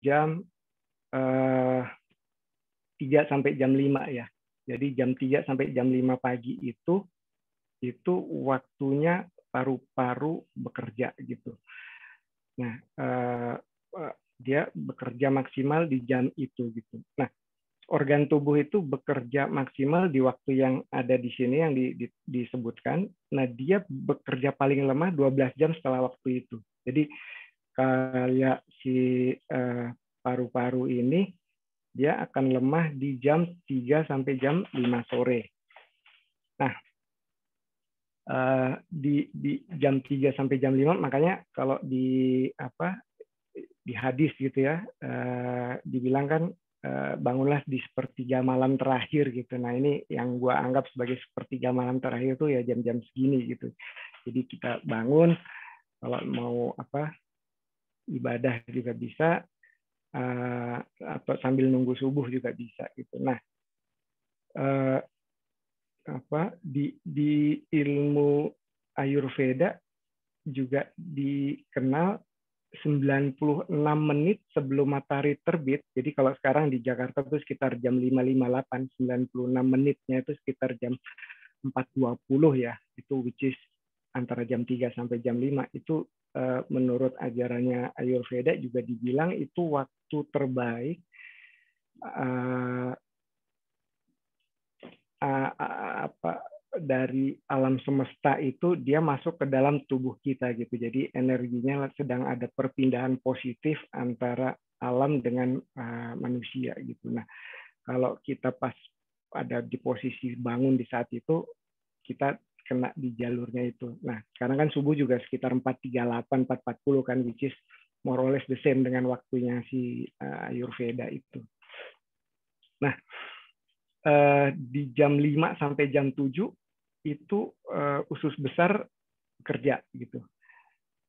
jam 3 sampai jam 5 ya. Jadi jam 3 sampai jam 5 pagi itu waktunya paru-paru bekerja gitu. Nah, dia bekerja maksimal di jam itu gitu. Nah, organ tubuh itu bekerja maksimal di waktu yang ada di sini yang disebutkan. Nah, dia bekerja paling lemah 12 jam setelah waktu itu. Jadi kayak si paru-paru ini dia akan lemah di jam 3 sampai jam 5 sore. Nah, di jam 3 sampai jam 5 makanya kalau di hadis gitu ya, dibilang kan bangunlah di sepertiga malam terakhir gitu. Nah, ini yang gua anggap sebagai sepertiga malam terakhir tuh ya jam-jam segini gitu. Jadi kita bangun kalau mau ibadah juga bisa, atau sambil nunggu subuh juga bisa gitu. Nah, di ilmu Ayurveda juga dikenal 96 menit sebelum matahari terbit. Jadi kalau sekarang di Jakarta itu sekitar jam 5.58, 96 menitnya itu sekitar jam 4.20 ya. Itu which is antara jam 3 sampai jam 5 itu menurut ajarannya Ayurveda juga dibilang itu waktu terbaik dari alam semesta itu dia masuk ke dalam tubuh kita gitu. Jadi energinya sedang ada perpindahan positif antara alam dengan manusia gitu. Nah, kalau kita pas ada di posisi bangun di saat itu, kita kena di jalurnya itu. Nah, sekarang kan subuh juga sekitar 4.38, 4.40 kan, which is more or less the same dengan waktunya si Ayurveda itu. Nah, di jam 5 sampai jam 7 itu usus besar kerja gitu.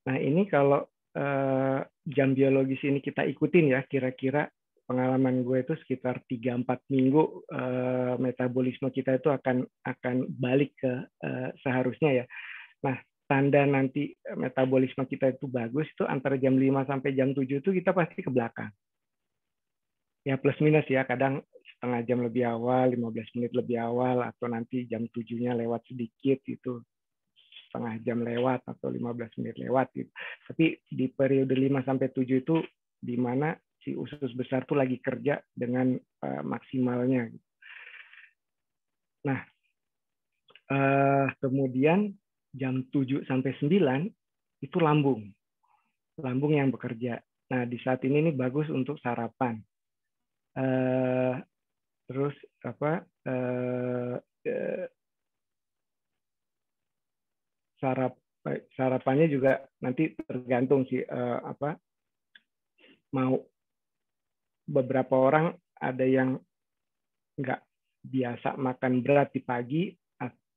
Nah, ini kalau jam biologis ini kita ikutin ya, kira-kira pengalaman gue itu sekitar 3-4 minggu metabolisme kita itu akan balik ke seharusnya ya. Nah, tanda nanti metabolisme kita itu bagus itu antara jam 5 sampai jam 7 itu kita pasti ke belakang. Ya plus minus ya, kadang setengah jam lebih awal, 15 menit lebih awal, atau nanti jam 7-nya lewat sedikit gitu, setengah jam lewat atau 15 menit lewat gitu. Tapi di periode 5 sampai 7 itu di mana si usus besar tuh lagi kerja dengan maksimalnya. Nah, kemudian jam 7 sampai 9 itu lambung. Lambung yang bekerja. Nah, di saat ini bagus untuk sarapan. Terus sarapannya juga nanti tergantung sih mau. Beberapa orang ada yang nggak biasa makan berat di pagi,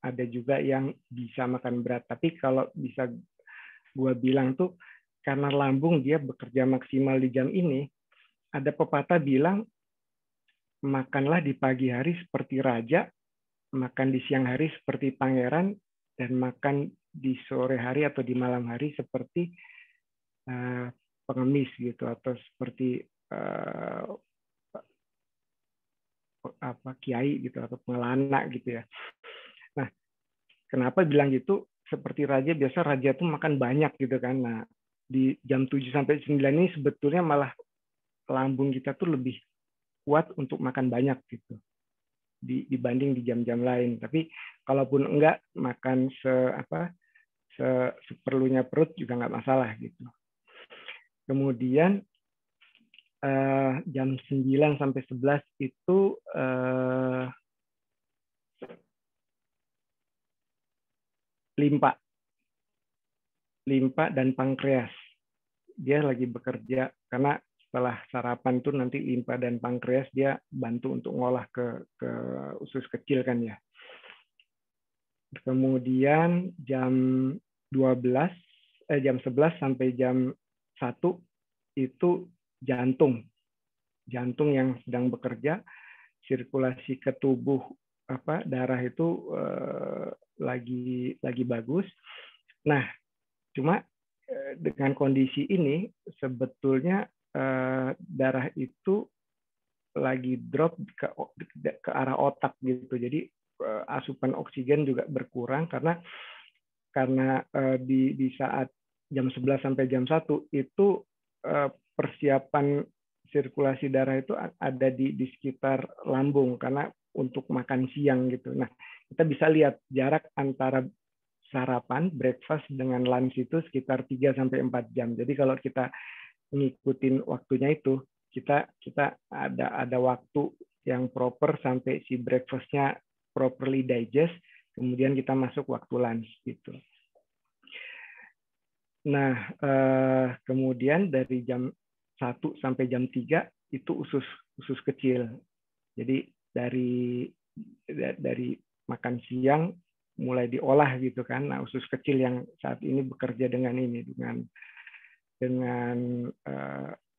ada juga yang bisa makan berat. Tapi kalau bisa gue bilang tuh karena lambung dia bekerja maksimal di jam ini, ada pepatah bilang makanlah di pagi hari seperti raja, makan di siang hari seperti pangeran, dan makan di sore hari atau di malam hari seperti pengemis gitu, atau seperti kiai gitu atau pengelana gitu ya. Nah, kenapa bilang gitu? Seperti raja, biasa raja tuh makan banyak gitu kan. Nah, di jam 7 sampai 9 ini sebetulnya malah lambung kita tuh lebih kuat untuk makan banyak gitu dibanding di jam-jam lain. Tapi kalaupun enggak makan seperlunya perut juga nggak masalah gitu. Kemudian jam 9 sampai 11 itu limpa dan pankreas. Dia lagi bekerja karena setelah sarapan tuh nanti limpa dan pankreas dia bantu untuk ngolah ke usus kecil kan ya. Kemudian jam 11 sampai jam 1 itu jantung yang sedang bekerja, sirkulasi ke tubuh darah itu lagi bagus. Nah, cuma dengan kondisi ini sebetulnya darah itu lagi drop ke arah otak gitu. Jadi asupan oksigen juga berkurang karena di saat jam 11 sampai jam 1 itu persiapan sirkulasi darah itu ada di sekitar lambung karena untuk makan siang gitu. Nah, kita bisa lihat jarak antara sarapan, breakfast dengan lunch itu sekitar 3 sampai 4 jam. Jadi kalau kita ngikutin waktunya itu, kita ada waktu yang proper sampai si breakfast-nya properly digest, kemudian kita masuk waktu lunch gitu. Nah, kemudian dari jam 1 sampai jam 3 itu usus kecil. Jadi dari makan siang mulai diolah gitu kan. Nah, usus kecil yang saat ini bekerja dengan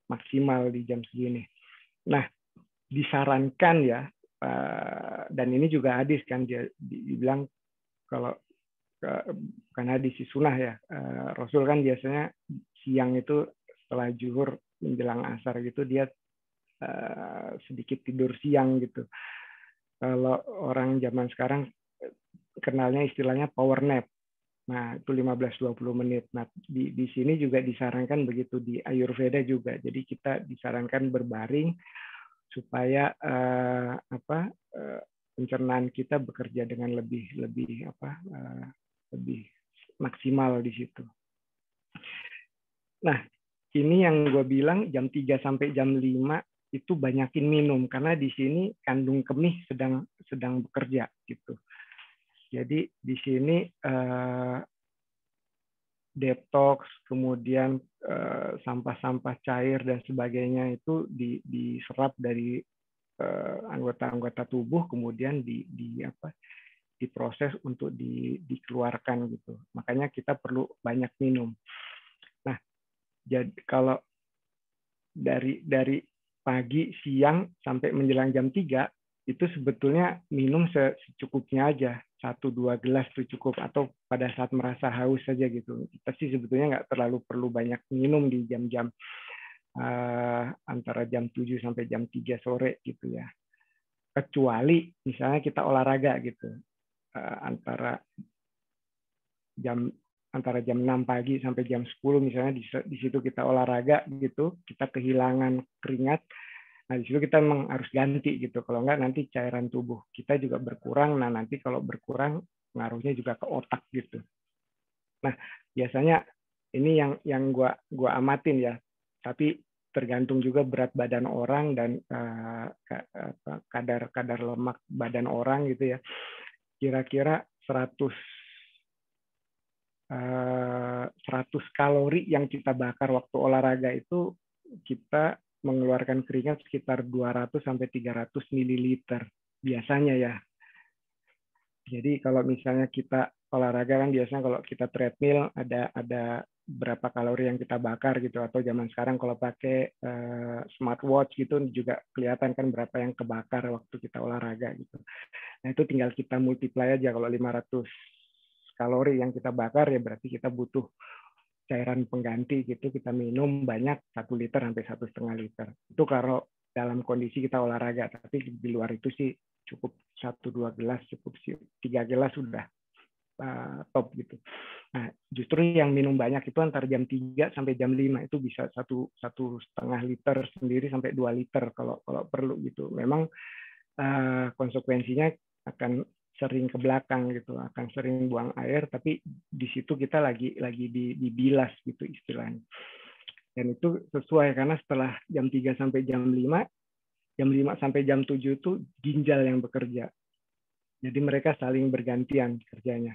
maksimal di jam segini. Nah, disarankan ya, dan ini juga hadis kan dia dibilang kalau karena hadis sunnah ya, Rasul kan biasanya siang itu setelah zuhur menjelang asar gitu dia sedikit tidur siang gitu. Kalau orang zaman sekarang kenalnya istilahnya power nap. Nah, itu 15-20 menit. Nah, di sini juga disarankan begitu di Ayurveda juga. Jadi kita disarankan berbaring supaya pencernaan kita bekerja dengan lebih maksimal di situ. Nah, ini yang gue bilang jam 3 sampai jam 5 itu banyakin minum karena di sini kandung kemih sedang bekerja gitu. Jadi di sini detox, kemudian sampah-sampah cair dan sebagainya itu diserap dari anggota-anggota tubuh, kemudian diproses untuk dikeluarkan gitu. Makanya kita perlu banyak minum. Nah, jadi kalau dari pagi, siang sampai menjelang jam 3 itu sebetulnya minum secukupnya aja. 1-2 gelas itu cukup, atau pada saat merasa haus saja gitu. Kita sih sebetulnya nggak terlalu perlu banyak minum di jam-jam antara jam 7 sampai jam 3 sore gitu ya. Kecuali misalnya kita olahraga gitu. Antara jam 6 pagi sampai jam 10 misalnya di situ kita olahraga gitu, kita kehilangan keringat. Nah, di situ kita memang harus ganti gitu. Kalau enggak nanti cairan tubuh kita juga berkurang. Nah, nanti kalau berkurang ngaruhnya juga ke otak gitu. Nah, biasanya ini yang gua amatin ya. Tapi tergantung juga berat badan orang dan kadar lemak badan orang gitu ya. Kira-kira 100 kalori yang kita bakar waktu olahraga itu kita mengeluarkan keringat sekitar 200 sampai 300 ml biasanya ya. Jadi kalau misalnya kita olahraga kan biasanya kalau kita treadmill ada berapa kalori yang kita bakar gitu, atau zaman sekarang kalau pakai smartwatch gitu juga kelihatan kan berapa yang kebakar waktu kita olahraga gitu. Nah, itu tinggal kita multiply aja. Kalau 500 kalori yang kita bakar ya berarti kita butuh cairan pengganti gitu, kita minum banyak 1 liter sampai 1,5 liter. Itu kalau dalam kondisi kita olahraga, tapi di luar itu sih cukup 1-2 gelas cukup sih, 3 gelas sudah top gitu. Nah, justru yang minum banyak itu antara jam 3 sampai jam 5 itu bisa 1,5 liter sendiri sampai 2 liter kalau perlu gitu. Memang konsekuensinya akan sering ke belakang gitu, akan sering buang air, tapi di situ kita lagi dibilas gitu istilahnya. Dan itu sesuai karena setelah jam 3 sampai jam 5 sampai jam 7 itu ginjal yang bekerja. Jadi mereka saling bergantian kerjanya.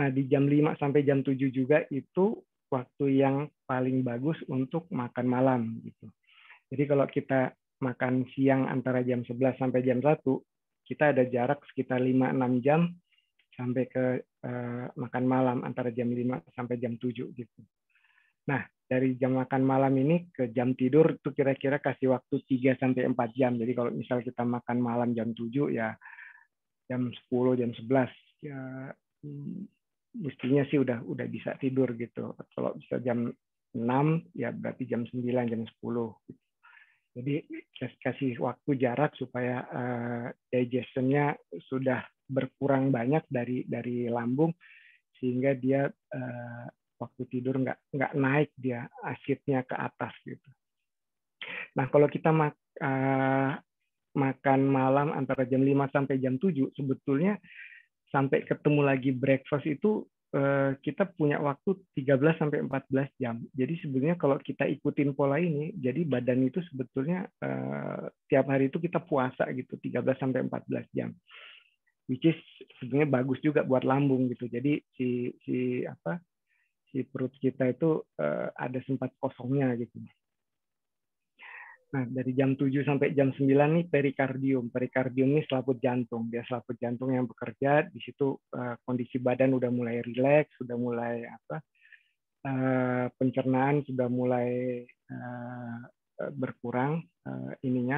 Nah, di jam 5 sampai jam 7 juga itu waktu yang paling bagus untuk makan malam gitu. Jadi kalau kita makan siang antara jam 11 sampai jam 1, kita ada jarak sekitar 5-6 jam sampai ke makan malam antara jam 5 sampai jam 7 gitu. Nah, dari jam makan malam ini ke jam tidur itu kira-kira kasih waktu 3 sampai 4 jam. Jadi kalau misal kita makan malam jam 7 ya jam 10, jam 11 ya mestinya sih udah bisa tidur gitu. Kalau bisa jam 6 ya berarti jam 9, jam 10. Jadi kasih waktu jarak supaya digestionnya sudah berkurang banyak dari lambung, sehingga dia waktu tidur nggak naik dia asidnya ke atas gitu. Nah kalau kita makan malam antara jam 5 sampai jam 7, sebetulnya sampai ketemu lagi breakfast itu kita punya waktu 13 sampai 14 jam. Jadi sebenarnya kalau kita ikutin pola ini, jadi badan itu sebetulnya tiap hari itu kita puasa gitu, 13 sampai 14 jam. Which is sebenarnya bagus juga buat lambung gitu. Jadi si perut kita itu ada sempat kosongnya gitu. Nah, dari jam 7 sampai jam 9 nih perikardium. Perikardium ini selaput jantung. Dia selaput jantung yang bekerja. Di situ kondisi badan udah mulai rileks, sudah mulai pencernaan sudah mulai berkurang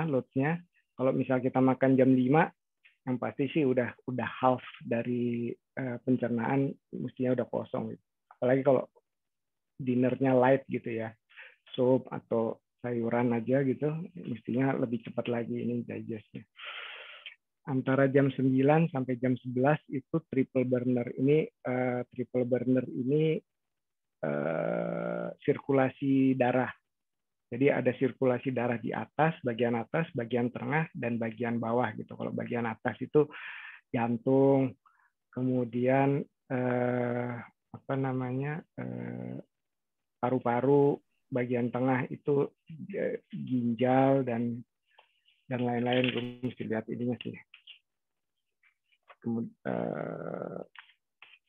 load-nya. Kalau misal kita makan jam 5, yang pasti sih udah half dari pencernaan, mestinya udah kosong. Apalagi kalau dinernya light gitu ya, sup atau sayuran aja gitu, mestinya lebih cepat lagi ini digestnya. Antara jam 9 sampai jam 11 itu triple burner ini sirkulasi darah. Jadi ada sirkulasi darah di atas, bagian tengah, dan bagian bawah gitu. Kalau bagian atas itu jantung, kemudian paru-paru, bagian tengah itu ginjal dan lain-lain. Gue mesti lihat ininya sih.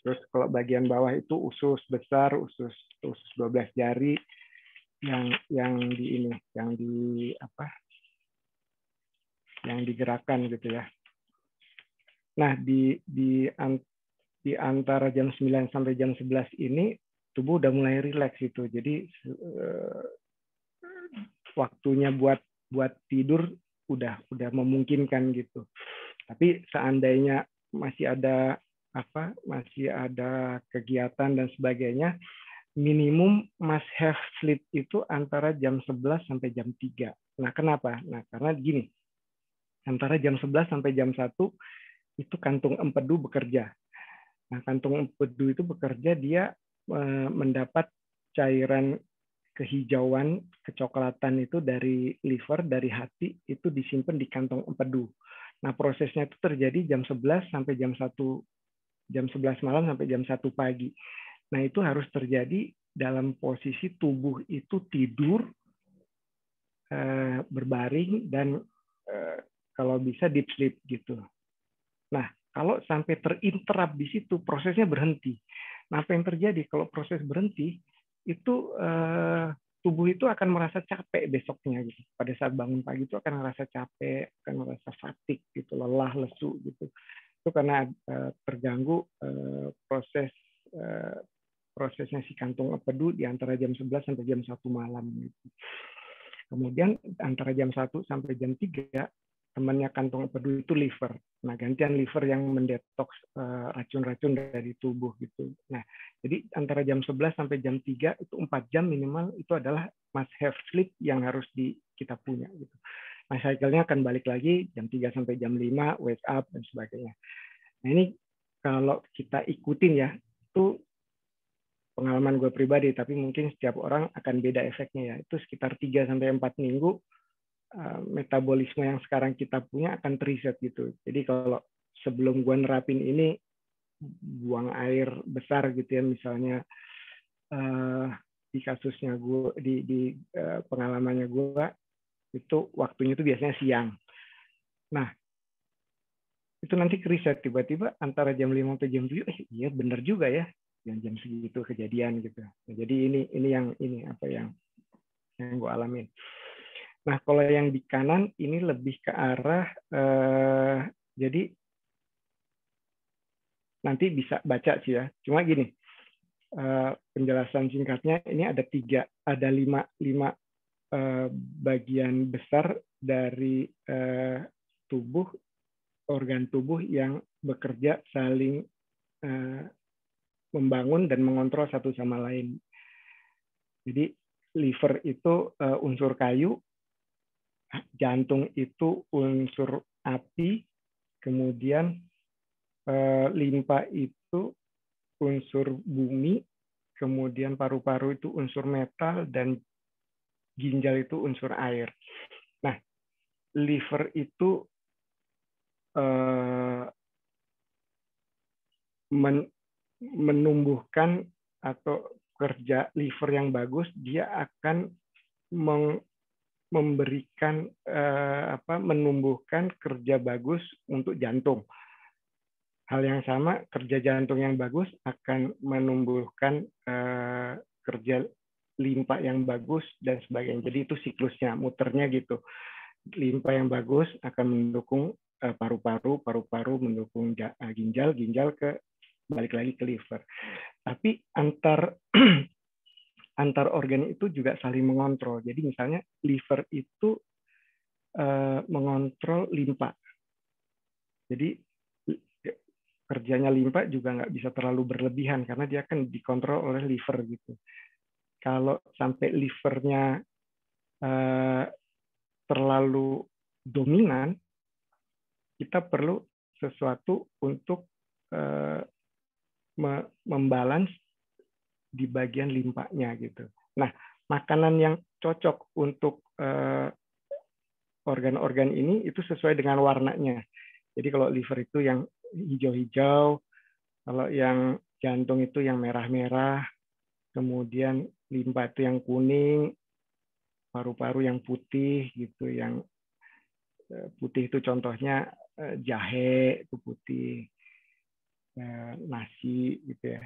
Terus kalau bagian bawah itu usus besar, usus 12 jari yang digerakkan gitu ya. Nah, di antara jam 9 sampai jam 11 ini tubuh udah mulai rileks itu. Jadi waktunya buat tidur udah memungkinkan gitu. Tapi seandainya masih ada kegiatan dan sebagainya, minimum must have sleep itu antara jam 11 sampai jam 3. Nah, kenapa? Nah, karena gini. Antara jam 11 sampai jam 1 itu kantung empedu bekerja. Nah, kantung empedu itu bekerja, dia mendapat cairan kehijauan, kecoklatan itu dari liver, dari hati, itu disimpan di kantong empedu. Nah, prosesnya itu terjadi jam 11 sampai jam 1, jam 11 malam sampai jam 1 pagi. Nah, itu harus terjadi dalam posisi tubuh itu tidur, berbaring, dan kalau bisa deep sleep gitu. Nah, kalau sampai terinterap di situ, prosesnya berhenti. Nah, apa yang terjadi kalau proses berhenti, itu tubuh itu akan merasa capek besoknya gitu. Pada saat bangun pagi itu akan merasa capek, akan merasa fatigue gitu, lelah, lesu gitu. Itu karena terganggu prosesnya si kantung empedu di antara jam 11 sampai jam 1 malam gitu. Kemudian antara jam 1 sampai jam 3 temannya kantung empedu itu liver. Nah, gantian liver yang mendetoks racun-racun dari tubuh gitu. Nah, jadi antara jam 11 sampai jam 3 itu 4 jam minimal, itu adalah must have sleep yang harus kita punya gitu. Nah, cycle-nya akan balik lagi jam 3 sampai jam 5, wake up dan sebagainya. Nah, ini kalau kita ikutin ya, itu pengalaman gue pribadi, tapi mungkin setiap orang akan beda efeknya ya. Itu sekitar 3 sampai 4 minggu metabolisme yang sekarang kita punya akan reset gitu. Jadi kalau sebelum gue nerapin ini, buang air besar gitu ya, misalnya di kasusnya gue, di pengalamannya gue, itu waktunya itu biasanya siang. Nah, itu nanti reset tiba-tiba antara jam 5 sampai jam 7, iya bener juga ya, jam segitu kejadian gitu. Nah, jadi ini yang gue alamin. Nah, kalau yang di kanan ini lebih ke arah, jadi nanti bisa baca sih ya. Cuma gini, penjelasan singkatnya ini ada 5 bagian besar dari tubuh, organ tubuh yang bekerja saling membangun dan mengontrol satu sama lain. Jadi liver itu unsur kayu, jantung itu unsur api, kemudian limpa itu unsur bumi, kemudian paru-paru itu unsur metal, dan ginjal itu unsur air. Nah, liver itu menumbuhkan atau kerja liver yang bagus, dia akan memberikan menumbuhkan kerja bagus untuk jantung. Hal yang sama, kerja jantung yang bagus akan menumbuhkan kerja limpa yang bagus dan sebagainya. Jadi itu siklusnya, muternya gitu. Limpa yang bagus akan mendukung paru-paru, paru-paru mendukung ginjal, ginjal balik lagi ke liver. Tapi antar organ itu juga saling mengontrol. Jadi misalnya liver itu mengontrol limpa. Jadi kerjanya limpa juga nggak bisa terlalu berlebihan karena dia akan dikontrol oleh liver gitu. Kalau sampai livernya terlalu dominan, kita perlu sesuatu untuk membalans di bagian limpanya gitu. Nah, makanan yang cocok untuk organ-organ ini itu sesuai dengan warnanya. Jadi kalau liver itu yang hijau-hijau, kalau yang jantung itu yang merah-merah, kemudian limpa itu yang kuning, paru-paru yang putih gitu. Yang putih itu contohnya jahe itu putih, nasi gitu ya.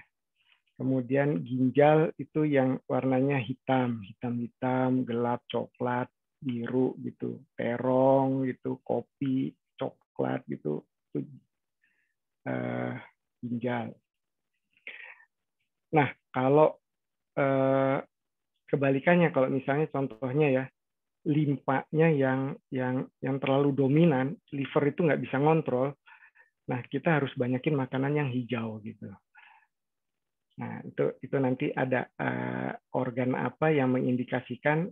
Kemudian ginjal itu yang warnanya hitam, hitam-hitam, gelap, coklat, biru gitu, terong gitu, kopi, coklat gitu, itu ginjal. Nah, kalau kebalikannya, kalau misalnya contohnya ya, limpanya yang terlalu dominan, liver itu nggak bisa ngontrol, nah kita harus banyakin makanan yang hijau gitu. Nah, itu nanti ada organ apa yang mengindikasikan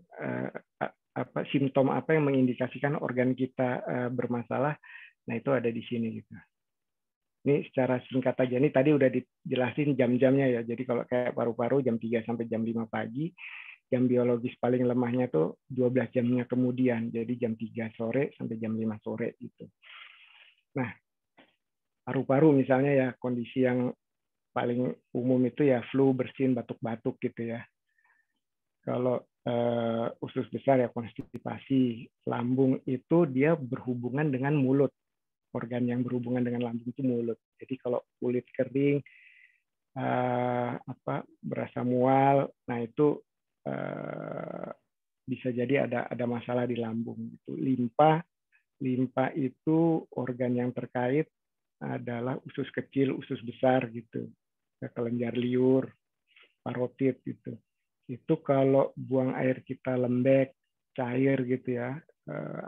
simptom apa yang mengindikasikan organ kita bermasalah. Nah, itu ada di sini gitu. Ini secara singkat aja. Ini tadi udah dijelasin jam-jamnya ya. Jadi kalau kayak paru-paru jam 3 sampai jam 5 pagi, jam biologis paling lemahnya tuh 12 jamnya kemudian. Jadi jam 3 sore sampai jam 5 sore gitu. Nah, paru-paru misalnya ya kondisi yang paling umum itu ya flu, bersin, batuk-batuk gitu ya. Kalau usus besar ya konstipasi, lambung itu dia berhubungan dengan mulut. Organ yang berhubungan dengan lambung itu mulut. Jadi kalau kulit kering, berasa mual, nah itu bisa jadi ada masalah di lambung. Gitu. Limpa itu organ yang terkait adalah usus kecil, usus besar gitu, kelenjar liur, parotid gitu. Itu kalau buang air kita lembek, cair gitu ya,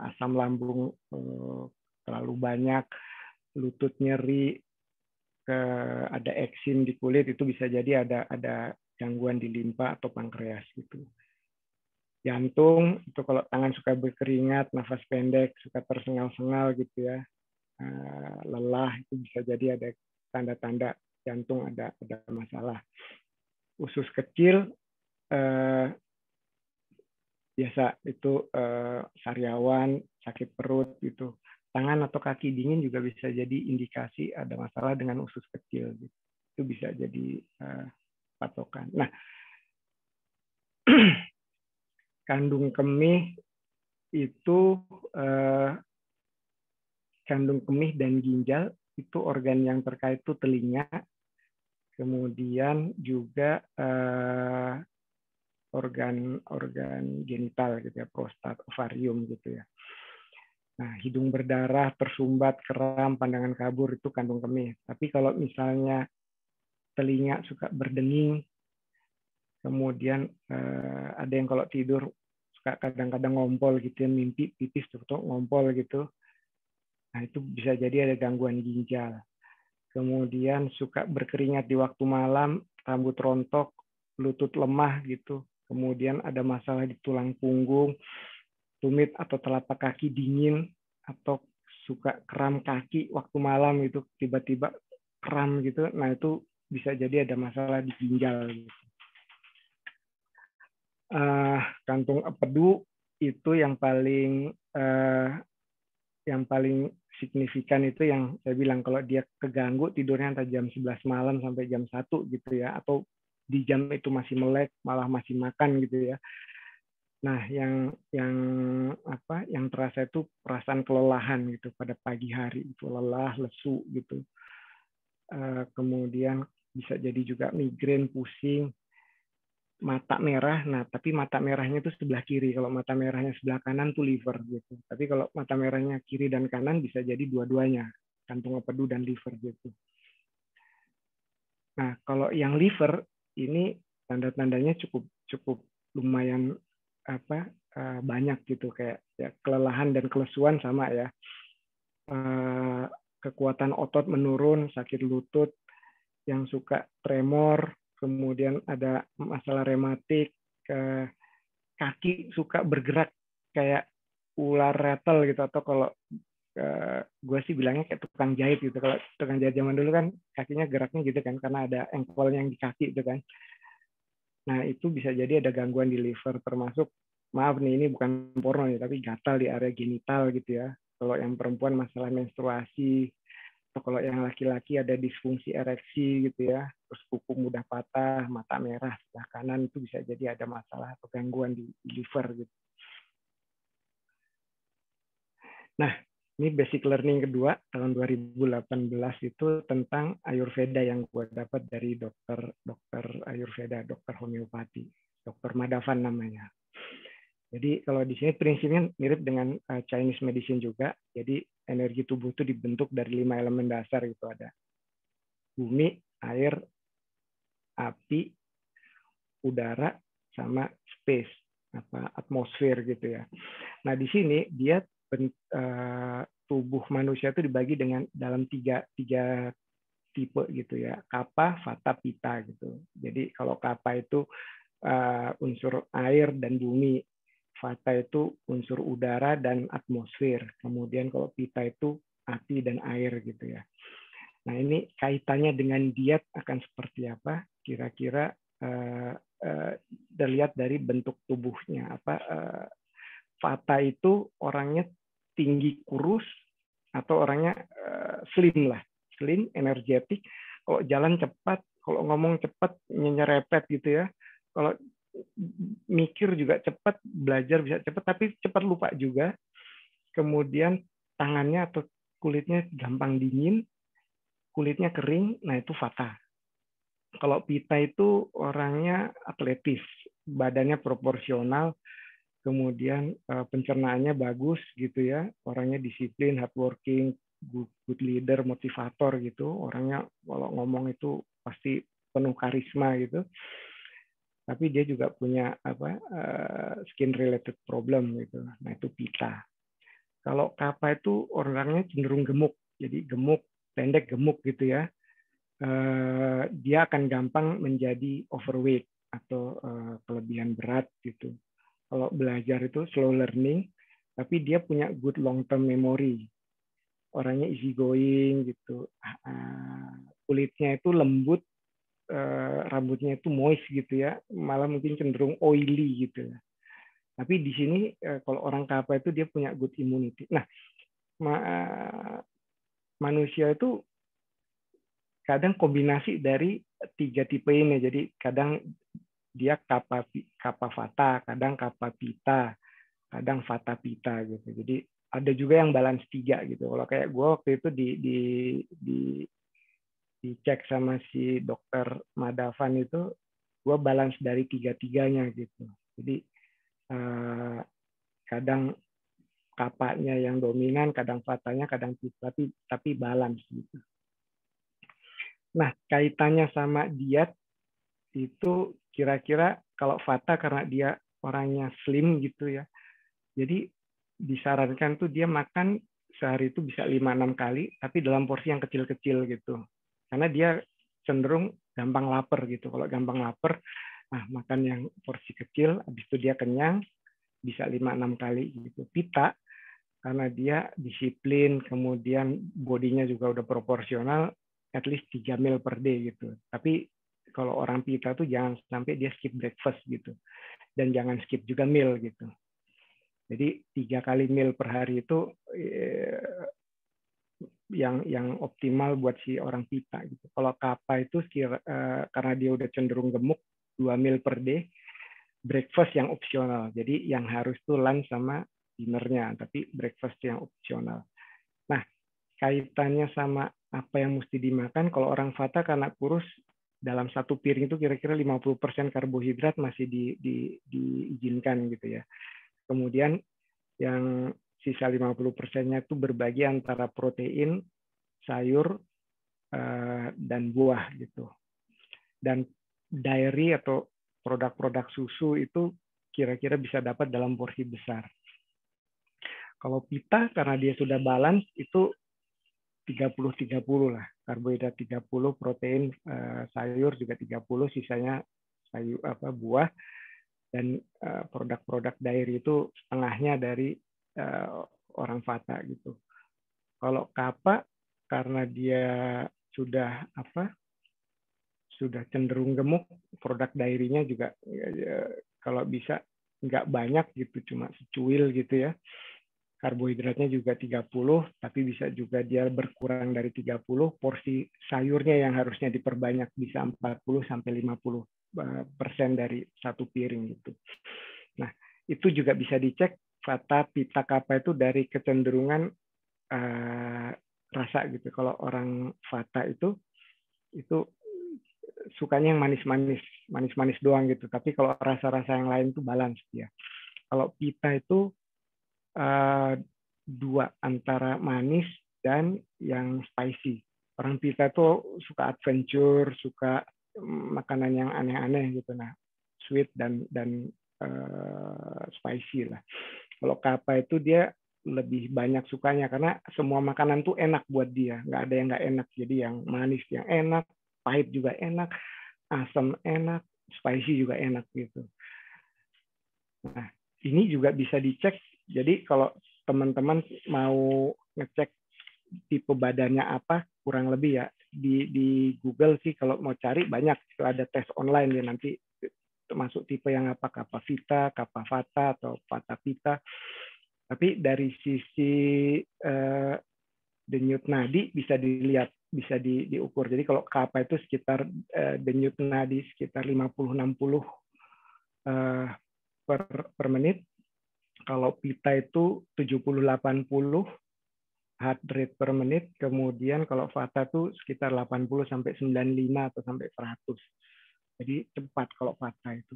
asam lambung terlalu banyak, lutut nyeri, ada eksim di kulit, itu bisa jadi ada gangguan di limpa atau pankreas gitu. Jantung itu kalau tangan suka berkeringat, nafas pendek, suka tersengal-sengal gitu ya, lelah, itu bisa jadi ada tanda-tanda jantung ada masalah. Usus kecil biasa itu sariawan, sakit perut gitu. Tangan atau kaki dingin juga bisa jadi indikasi ada masalah dengan usus kecil. Gitu. Itu bisa jadi patokan. Nah, kandung kemih itu kandung kemih dan ginjal itu organ yang terkait itu telinga, kemudian juga organ genital gitu ya, prostat, ovarium gitu ya. Nah, hidung berdarah, tersumbat, kram, pandangan kabur itu kandung kemih. Tapi kalau misalnya telinga suka berdenging, kemudian ada yang kalau tidur suka kadang-kadang ngompol gitu ya, mimpi pipis tuh ngompol gitu. Nah, itu bisa jadi ada gangguan ginjal. Kemudian suka berkeringat di waktu malam, rambut rontok, lutut lemah gitu. kemudian ada masalah di tulang punggung, tumit atau telapak kaki dingin, atau suka kram kaki waktu malam itu tiba-tiba kram gitu. Nah, itu bisa jadi ada masalah di ginjal. Kantung empedu itu yang paling signifikan itu yang saya bilang, kalau dia keganggu tidurnya antara jam 11 malam sampai jam 1 gitu ya, atau di jam itu masih melek, malah masih makan gitu ya. Nah, yang terasa itu perasaan kelelahan gitu pada pagi hari, itu lelah, lesu gitu. Kemudian bisa jadi juga migrain, pusing, mata merah. Nah, tapi mata merahnya itu sebelah kiri. Kalau mata merahnya sebelah kanan tuh liver gitu. Tapi kalau mata merahnya kiri dan kanan bisa jadi dua-duanya, kantung empedu dan liver gitu. Nah, kalau yang liver ini tanda-tandanya cukup lumayan banyak gitu, kayak ya, kelelahan dan kelesuan sama ya. Kekuatan otot menurun, sakit lutut, yang suka tremor, kemudian ada masalah rematik, kaki suka bergerak kayak ular rattle gitu, atau kalau gue sih bilangnya kayak tukang jahit gitu. Kalau tukang jahit zaman dulu kan kakinya geraknya gitu kan, karena ada engkolnya yang di kaki gitu kan. Nah, itu bisa jadi ada gangguan di liver, termasuk, maaf nih, ini bukan porno ya, tapi gatal di area genital gitu ya. Kalau yang perempuan masalah menstruasi, atau kalau yang laki-laki ada disfungsi ereksi gitu ya, terus kuku mudah patah, mata merah sebelah kanan, itu bisa jadi ada masalah atau gangguan di liver gitu. Nah, ini basic learning kedua tahun 2018 itu tentang Ayurveda yang gue dapat dari dokter Ayurveda, dokter homeopati, dokter Madhavan namanya. Jadi kalau di sini prinsipnya mirip dengan Chinese medicine juga. Jadi energi tubuh itu dibentuk dari 5 elemen dasar itu, ada bumi, air, api, udara, sama space, atmosfer gitu ya. Nah, di sini dia tubuh manusia itu dibagi dalam tiga tipe gitu ya, kapha, vata, pitta gitu. Jadi kalau kapha itu unsur air dan bumi, vata itu unsur udara dan atmosfer, kemudian kalau pitta itu api dan air gitu ya. Nah, ini kaitannya dengan diet akan seperti apa? Kira-kira dilihat dari bentuk tubuhnya. Vata itu orangnya tinggi kurus atau orangnya slim lah, slim, energetik. Kalau jalan cepat, kalau ngomong cepat, nyerepet gitu ya. Kalau mikir juga cepat, belajar bisa cepat, tapi cepat lupa juga. Kemudian tangannya atau kulitnya gampang dingin, kulitnya kering, nah itu vata. Kalau pitta itu orangnya atletis, badannya proporsional, kemudian pencernaannya bagus gitu ya, orangnya disiplin, hardworking, good leader, motivator gitu, orangnya kalau ngomong itu pasti penuh karisma gitu. Tapi dia juga punya skin related problem gitu. Nah, itu pitta. Kalau kapha itu orangnya cenderung gemuk, jadi gemuk, pendek, gemuk gitu ya. Dia akan gampang menjadi overweight atau kelebihan berat gitu. Kalau belajar itu slow learning, tapi dia punya good long term memory. Orangnya easy going gitu. Kulitnya itu lembut, rambutnya itu moist gitu ya, malah mungkin cenderung oily gitu ya. Tapi di sini kalau orang kapha itu dia punya good immunity. Nah, manusia itu kadang kombinasi dari tiga tipe ini. Jadi kadang dia kapha vata, kadang kapha pitta, kadang vata pitta gitu. Jadi ada juga yang balance 3 gitu. Kalau kayak gue waktu itu dicek sama si dokter Madhavan itu, gue balance dari tiga-tiganya gitu. Jadi kadang kapanya yang dominan, kadang vatanya, kadang pitta, tapi balance gitu. Nah, kaitannya sama diet itu kira-kira kalau vata karena dia orangnya slim gitu ya. Jadi disarankan tuh dia makan sehari itu bisa 5-6 kali, tapi dalam porsi yang kecil-kecil gitu. Karena dia cenderung gampang lapar gitu. Kalau gampang lapar, Nah, makan yang porsi kecil, habis itu dia kenyang, bisa 5-6 kali gitu. Pita, karena dia disiplin, kemudian bodinya juga udah proporsional, at least 3 meal per day gitu. Tapi kalau orang pita tuh jangan sampai dia skip breakfast gitu. Dan jangan skip juga meal gitu. Jadi 3 kali meal per hari itu yang optimal buat si orang pita gitu. Kalau kappa itu karena dia udah cenderung gemuk, 2 meal per day, breakfast yang opsional. Jadi yang harus tuh lunch sama dinernya, tapi breakfast yang opsional. Nah, kaitannya sama apa yang mesti dimakan, kalau orang Vata karena kurus, dalam satu piring itu kira-kira 50% karbohidrat masih diizinkan gitu ya. Kemudian yang sisa 50%-nya itu berbagi antara protein, sayur, dan buah gitu. Dan dairy atau produk-produk susu itu kira-kira bisa dapat dalam porsi besar. Kalau pita karena dia sudah balance itu 30-30 lah. Karbohidrat 30, protein, sayur juga 30, sisanya sayur buah, dan produk-produk dairy itu setengahnya dari orang Vata gitu. Kalau Kapha karena dia sudah sudah cenderung gemuk, produk dairy-nya juga kalau bisa nggak banyak gitu, cuma secuil gitu ya. Karbohidratnya juga 30, tapi bisa juga dia berkurang dari 30, porsi sayurnya yang harusnya diperbanyak bisa 40 sampai 50% dari satu piring gitu. Nah, itu juga bisa dicek Vata, Pitta, Kapha itu dari kecenderungan rasa gitu. Kalau orang Vata itu sukanya yang manis-manis doang gitu. Tapi kalau rasa-rasa yang lain itu balance dia. Kalau Pitta itu dua, antara manis dan yang spicy. Orang Pitta tuh suka adventure, suka makanan yang aneh-aneh gitu. Nah, sweet dan spicy lah. Kalau Kapha itu dia lebih banyak sukanya karena semua makanan tuh enak buat dia, nggak ada yang nggak enak. Jadi yang manis yang enak, pahit juga enak, asam enak, spicy juga enak gitu. Nah, ini juga bisa dicek. Jadi kalau teman-teman mau ngecek tipe badannya apa, kurang lebih ya di Google sih kalau mau cari banyak, ada tes online ya nanti termasuk tipe yang apa, Kapha Vita, Kapha Vata atau Vata Pitta. Tapi dari sisi denyut nadi bisa dilihat, bisa diukur. Jadi kalau Kapha itu sekitar denyut nadi sekitar 50-60 per menit. Kalau Pitta itu 70-80 heart rate per menit. Kemudian kalau Vata itu sekitar 80 sampai 95 atau sampai 100. Jadi cepat kalau Vata itu.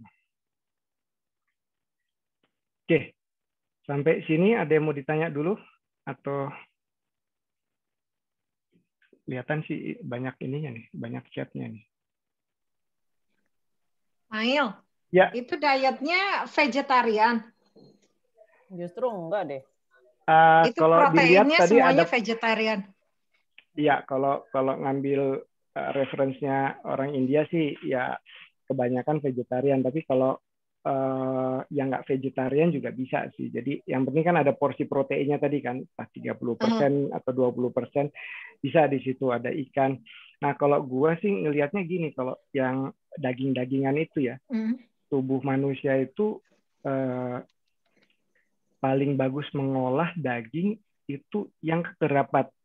Oke, sampai sini ada yang mau ditanya dulu atau kelihatan sih banyak ininya nih, banyak chatnya nih. Mail, ya. Itu dietnya vegetarian? Justru enggak deh. Itu kalau proteinnya tadi semuanya ada, vegetarian? Iya, kalau ngambil referensinya orang India sih ya kebanyakan vegetarian. Tapi kalau yang nggak vegetarian juga bisa sih. Jadi yang penting kan ada porsi proteinnya tadi kan, 30% atau 20%, bisa di situ ada ikan. Nah kalau gua sih ngelihatnya gini, kalau yang daging-dagingan itu ya, tubuh manusia itu paling bagus mengolah daging itu yang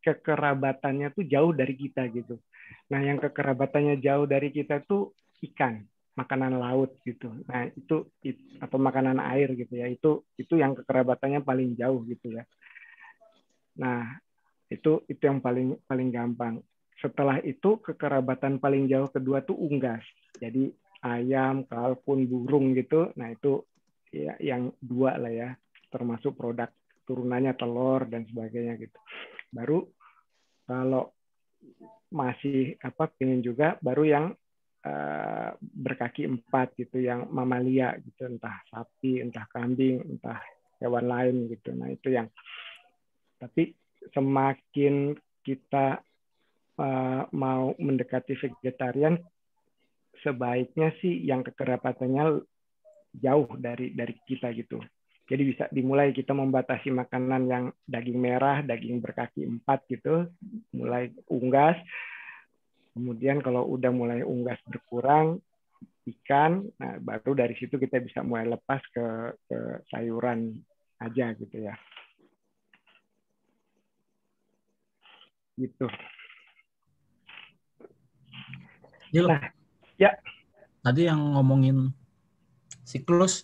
kekerabatannya tuh jauh dari kita gitu. Nah, yang kekerabatannya jauh dari kita tuh ikan, makanan laut gitu. Nah, itu atau makanan air gitu ya. Itu yang kekerabatannya paling jauh gitu ya. Nah, itu yang paling gampang. Setelah itu kekerabatan paling jauh kedua tuh unggas. Jadi ayam, kalkun, burung gitu. Nah, itu ya yang dua lah ya, termasuk produk turunannya telur dan sebagainya gitu. Baru kalau masih pengen juga, baru yang berkaki 4 gitu, yang mamalia gitu, entah sapi, entah kambing, entah hewan lain gitu. Nah itu yang, tapi semakin kita mau mendekati vegetarian, sebaiknya sih yang kekerapatannya jauh dari kita gitu. Jadi bisa dimulai kita membatasi makanan yang daging merah, daging berkaki 4 gitu, mulai unggas. Kemudian kalau udah mulai unggas berkurang, ikan, nah baru dari situ kita bisa mulai lepas ke sayuran aja gitu ya. Gitu. Nah, ya. Tadi yang ngomongin siklus,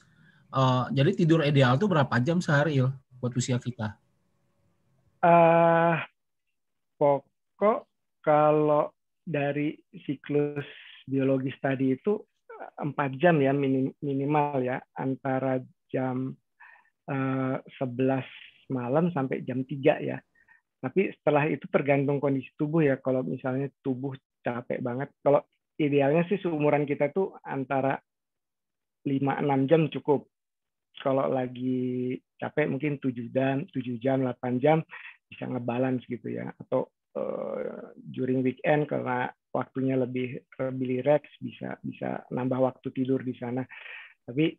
jadi tidur ideal tuh berapa jam sehari Il, buat usia kita? Pokok kalau dari siklus biologis tadi itu 4 jam ya minimal ya, antara jam 11 malam sampai jam 3 ya. Tapi setelah itu tergantung kondisi tubuh ya. Kalau misalnya tubuh capek banget, kalau idealnya sih seumuran kita tuh antara 5-6 jam cukup. Kalau lagi capek mungkin 7 jam, 8 jam bisa ngebalance gitu ya. Atau during weekend karena waktunya lebih relax bisa nambah waktu tidur di sana. Tapi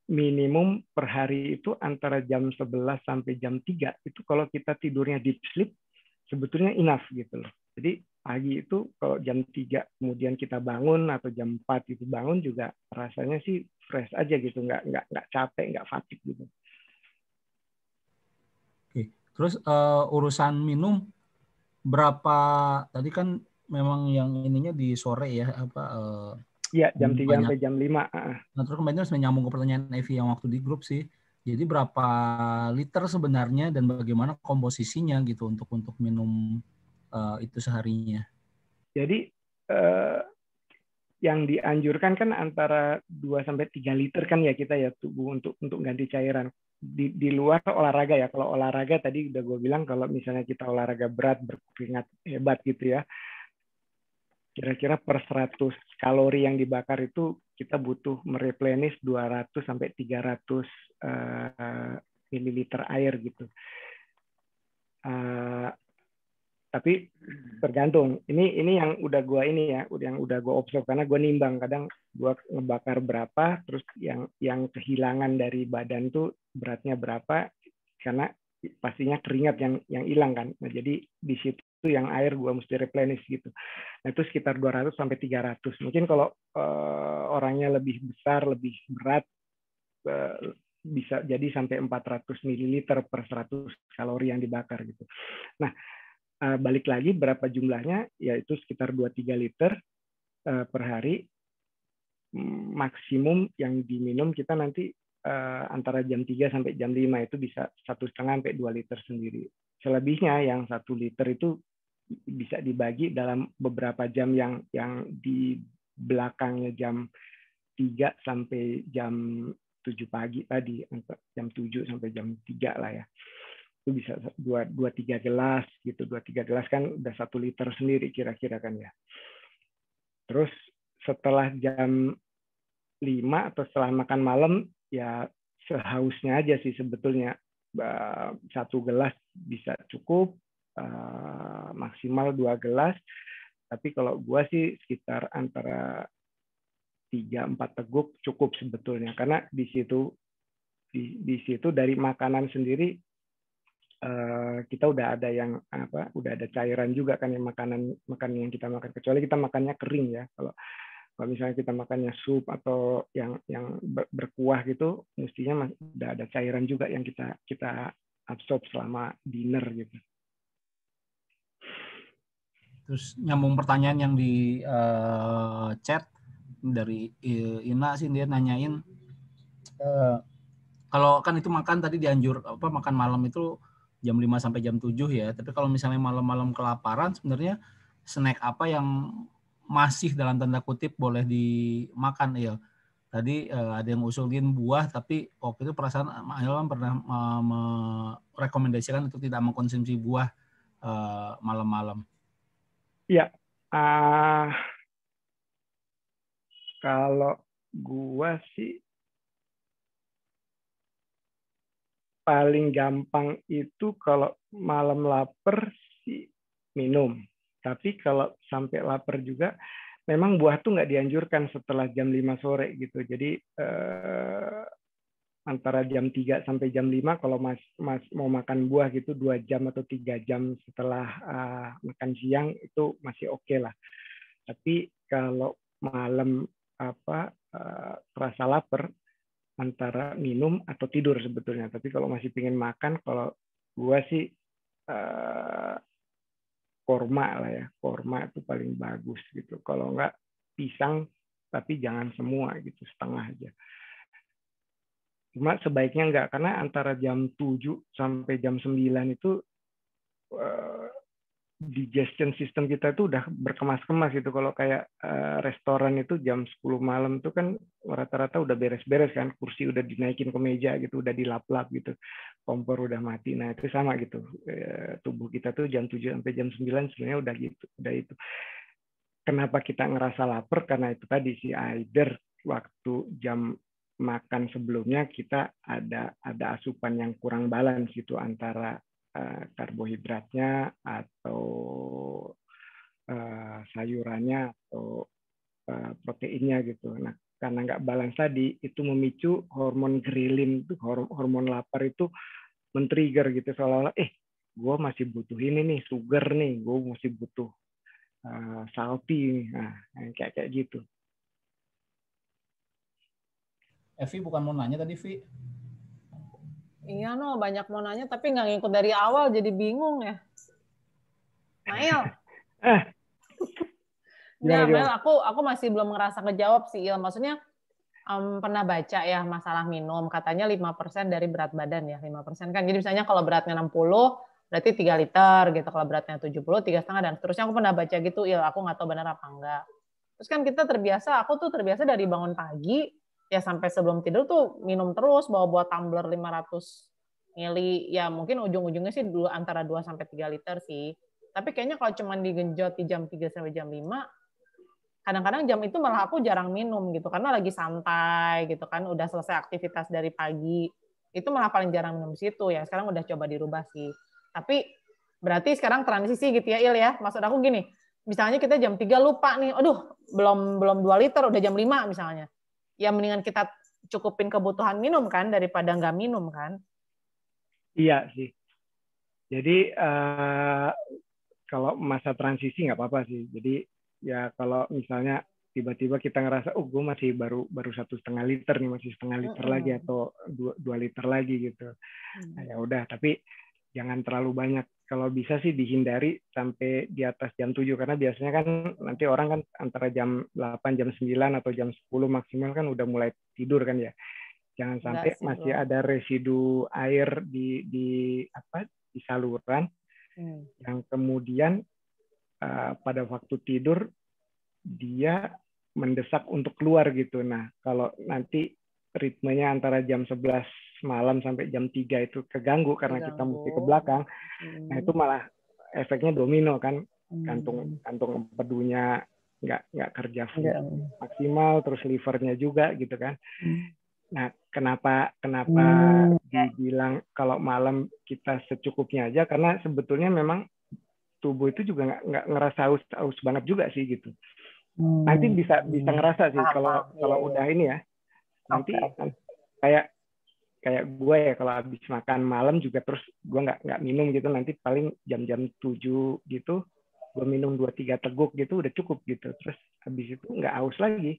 minimum per hari itu antara jam 11 sampai jam 3 itu kalau kita tidurnya deep sleep sebetulnya enough gitu loh. Jadi pagi itu kalau jam 3 kemudian kita bangun atau jam 4 itu bangun juga rasanya sih fresh aja gitu, nggak capek, nggak fatigue gitu. Oke. Terus urusan minum berapa tadi kan memang yang ininya di sore ya apa Iya, jam 3 sampai jam 5. Nah, terus kemarin harus menyambung ke pertanyaan Evi yang waktu di grup sih. Jadi berapa liter sebenarnya dan bagaimana komposisinya gitu untuk minum itu seharinya? Jadi yang dianjurkan kan antara 2 sampai 3 liter kan ya kita ya tubuh untuk ganti cairan. Di luar olahraga ya. Kalau olahraga tadi udah gue bilang kalau misalnya kita olahraga berat berkeringat hebat gitu ya. Kira-kira per 100 kalori yang dibakar itu kita butuh mereplenish 200 sampai 300 mililiter air gitu. Tapi tergantung. Ini yang udah gue yang udah gue observe karena gue nimbang kadang gue ngebakar berapa, terus yang kehilangan dari badan tuh beratnya berapa karena pastinya keringat yang hilang kan. Nah jadi di situ yang air gue mesti replenish gitu. Nah itu sekitar 200 sampai 300. Mungkin kalau orangnya lebih besar, lebih berat bisa jadi sampai 400 ml per 100 kalori yang dibakar gitu. Nah balik lagi berapa jumlahnya, yaitu sekitar 2-3 liter per hari. Maksimum yang diminum kita nanti antara jam 3 sampai jam 5 itu bisa 1,5 sampai 2 liter sendiri. Selebihnya yang 1 liter itu bisa dibagi dalam beberapa jam yang di belakangnya jam 3 sampai jam 7 pagi tadi, jam 7 sampai jam 3 lah ya. Itu bisa 2-3 gelas gitu. 2-3 gelas kan udah 1 liter sendiri kira-kira kan ya. Terus setelah jam 5 atau setelah makan malam ya sehausnya aja sih sebetulnya. 1 gelas bisa cukup, maksimal 2 gelas. Tapi kalau gua sih sekitar antara 3-4 teguk cukup sebetulnya, karena di situ dari makanan sendiri kita udah ada udah ada cairan juga kan yang makanan yang kita makan, kecuali kita makannya kering ya. Kalau misalnya kita makannya sup atau yang berkuah gitu, mestinya udah ada cairan juga yang kita absorb selama dinner gitu. Terus nyambung pertanyaan yang di chat dari Ina sih, dia nanyain kalau kan itu makan tadi makan malam itu jam 5 sampai jam 7 ya. Tapi kalau misalnya malam-malam kelaparan, sebenarnya snack apa yang masih dalam tanda kutip boleh dimakan ya? Tadi ada yang usulin buah, tapi waktu itu perasaan Ilham pernah merekomendasikan untuk tidak mengkonsumsi buah malam-malam. Iya. Kalau gua sih paling gampang itu kalau malam lapar sih minum. Tapi kalau sampai lapar juga memang buah tuh nggak dianjurkan setelah jam 5 sore gitu. Jadi antara jam 3 sampai jam 5 kalau mas mau makan buah gitu 2 jam atau 3 jam setelah makan siang itu masih oke lah. Tapi kalau malam terasa lapar, antara minum atau tidur sebetulnya. Tapi kalau masih pengen makan, kalau gua sih korma lah ya. Korma itu paling bagus gitu. Kalau enggak pisang, tapi jangan semua gitu, setengah aja. Cuma sebaiknya enggak, karena antara jam 7 sampai jam 9 itu digestion system kita itu udah berkemas-kemas gitu. Kalau kayak restoran itu jam 10 malam itu kan rata-rata udah beres-beres kan, kursi udah dinaikin ke meja gitu, udah dilap-lap gitu, kompor udah mati. Nah itu sama gitu, tubuh kita tuh jam 7 sampai jam 9 sebenarnya udah gitu, udah itu. Kenapa kita ngerasa lapar? Karena itu tadi sih, either waktu jam makan sebelumnya kita ada asupan yang kurang balance gitu antara karbohidratnya atau sayurannya atau proteinnya gitu. Nah, karena nggak balance tadi, itu memicu hormon ghrelin, itu hormon lapar itu men-trigger gitu, seolah-olah gue masih butuh ini nih, sugar nih, gue masih butuh salty nih. Nah, kayak gitu. Evi bukan mau nanya tadi, Vi? Iya, no, banyak mau nanya tapi nggak ngikut dari awal, jadi bingung ya. Mail. Ya, Mel, aku masih belum ngerasa kejawab sih, Il. Maksudnya pernah baca ya masalah minum, katanya 5% dari berat badan ya, 5% kan. Jadi misalnya kalau beratnya 60, berarti 3 liter gitu. Kalau beratnya 70, 3,5 dan seterusnya. Aku pernah baca gitu, Il. Aku nggak tahu benar apa enggak. Terus kan kita terbiasa, aku tuh terbiasa dari bangun pagi, ya sampai sebelum tidur tuh minum terus, bawa tumbler 500 mili, ya mungkin ujung-ujungnya sih dulu antara 2 sampai 3 liter sih. Tapi kayaknya kalau cuma digenjot di jam 3 sampai jam 5, kadang-kadang jam itu malah aku jarang minum gitu, karena lagi santai gitu kan, udah selesai aktivitas dari pagi, itu malah paling jarang minum di situ ya. Sekarang udah coba dirubah sih. Tapi berarti sekarang transisi gitu ya, Il ya. Maksud aku gini, misalnya kita jam 3 lupa nih, aduh belum 2 liter, udah jam 5 misalnya. Ya mendingan kita cukupin kebutuhan minum kan, daripada nggak minum kan. Iya sih. Jadi kalau masa transisi nggak apa-apa sih. Jadi ya kalau misalnya tiba-tiba kita ngerasa, gue masih baru 1,5 liter nih, masih setengah liter lagi atau 2 liter lagi gitu. Nah, ya udah, tapi jangan terlalu banyak. Kalau bisa sih dihindari sampai di atas jam 7, karena biasanya kan nanti orang kan antara jam 8, jam 9 atau jam 10 maksimal kan udah mulai tidur kan ya. Jangan sampai masih ada residu air di saluran yang kemudian pada waktu tidur dia mendesak untuk keluar gitu. Nah, kalau nanti ritmenya antara jam 11 malam sampai jam 3 itu keganggu karena kita mesti ke belakang, nah itu malah efeknya domino kan, kantung empedunya nggak kerja full maksimal, terus livernya juga gitu kan. Nah, kenapa dibilang kalau malam kita secukupnya aja, karena sebetulnya memang tubuh itu juga nggak ngerasa haus banget juga sih gitu. Nanti bisa ngerasa sih kalau udah ini ya. Nanti kayak gue ya, kalau habis makan malam juga terus gue nggak minum gitu, nanti paling jam-jam 7 gitu gue minum 2-3 teguk gitu udah cukup gitu. Terus habis itu nggak haus lagi.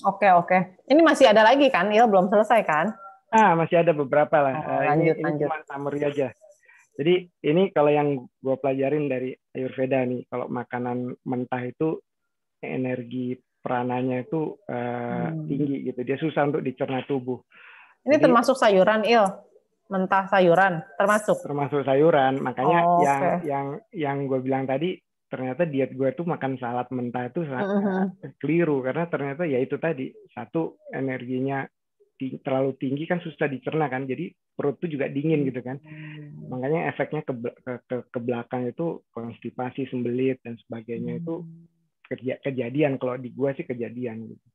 Oke. Ini masih ada lagi kan, Il? Belum selesai kan? Masih ada beberapa lah. Ini cuma summary aja. Jadi ini kalau yang gue pelajarin dari Ayurveda nih, kalau makanan mentah itu energi prananya itu tinggi gitu. Dia susah untuk dicerna tubuh. Ini jadi, termasuk sayuran, Il? Mentah sayuran termasuk? Termasuk sayuran. Makanya yang gue bilang tadi, ternyata diet gue tuh makan salad mentah itu keliru, karena ternyata ya itu tadi, satu, energinya terlalu tinggi kan susah dicerna kan, jadi perut tuh juga dingin gitu kan. Makanya efeknya ke belakang itu konstipasi, sembelit dan sebagainya itu kejadian. Kalau di gue sih kejadian gitu.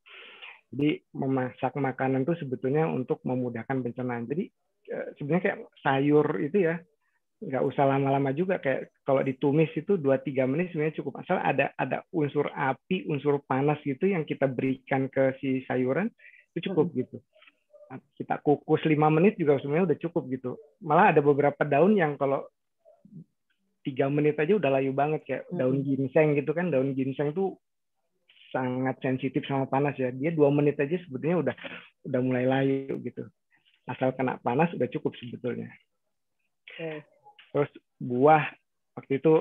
Jadi memasak makanan tuh sebetulnya untuk memudahkan pencernaan. Jadi sebenarnya kayak sayur itu ya, nggak usah lama-lama juga, kayak kalau ditumis itu 2-3 menit sebenarnya cukup, asal ada unsur api, unsur panas gitu yang kita berikan ke si sayuran itu cukup gitu. Kita kukus 5 menit juga sebenarnya udah cukup gitu. Malah ada beberapa daun yang kalau 3 menit aja udah layu banget, kayak daun ginseng gitu kan. Daun ginseng tuh sangat sensitif sama panas ya. Dia 2 menit aja sebetulnya udah mulai layu gitu. Asal kena panas udah cukup sebetulnya. Terus buah waktu itu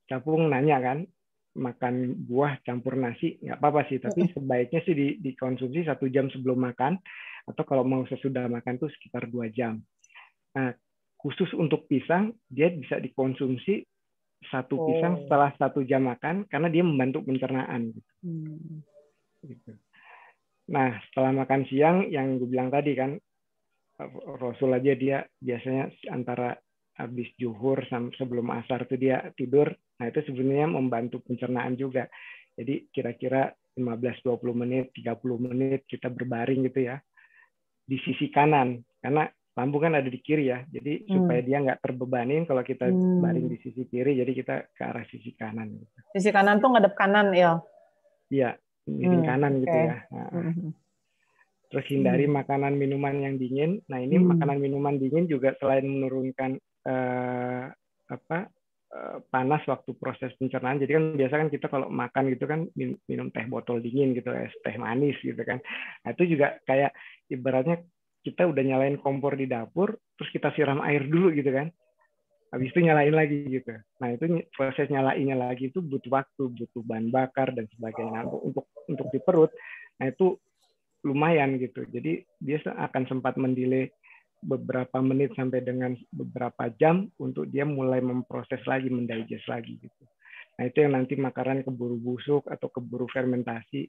Capung nanya kan, makan buah campur nasi nggak apa-apa sih, tapi sebaiknya sih dikonsumsi 1 jam sebelum makan, atau kalau mau sesudah makan tuh sekitar 2 jam. Nah, khusus untuk pisang, dia bisa dikonsumsi 1 pisang setelah 1 jam makan, karena dia membantu pencernaan. Gitu. Nah, setelah makan siang, yang gue bilang tadi kan, Rasul aja dia biasanya antara habis zuhur sampai sebelum asar tuh dia tidur. Nah, itu sebenarnya membantu pencernaan juga. Jadi kira-kira 15-20 menit, 30 menit kita berbaring gitu ya di sisi kanan, karena lambung kan ada di kiri ya. Jadi supaya dia nggak terbebanin kalau kita baring di sisi kiri, jadi kita ke arah sisi kanan. Gitu. Sisi kanan tuh ngadep kanan, Il? Iya, miring kanan gitu ya. Nah, terus hindari makanan minuman yang dingin. Nah, ini makanan minuman dingin juga selain menurunkan panas waktu proses pencernaan. Jadi kan biasa kan kita kalau makan gitu kan minum teh botol dingin gitu, es teh manis gitu kan. Nah, itu juga kayak ibaratnya kita udah nyalain kompor di dapur, terus kita siram air dulu gitu kan. Habis itu nyalain lagi gitu. Nah, itu proses nyalainnya lagi itu butuh waktu, butuh bahan bakar dan sebagainya. Untuk di perut, nah itu lumayan gitu. Jadi dia akan sempat mendelay beberapa menit sampai dengan beberapa jam untuk dia mulai memproses lagi, mendigest lagi gitu. Nah, itu yang nanti makanan keburu busuk atau keburu fermentasi.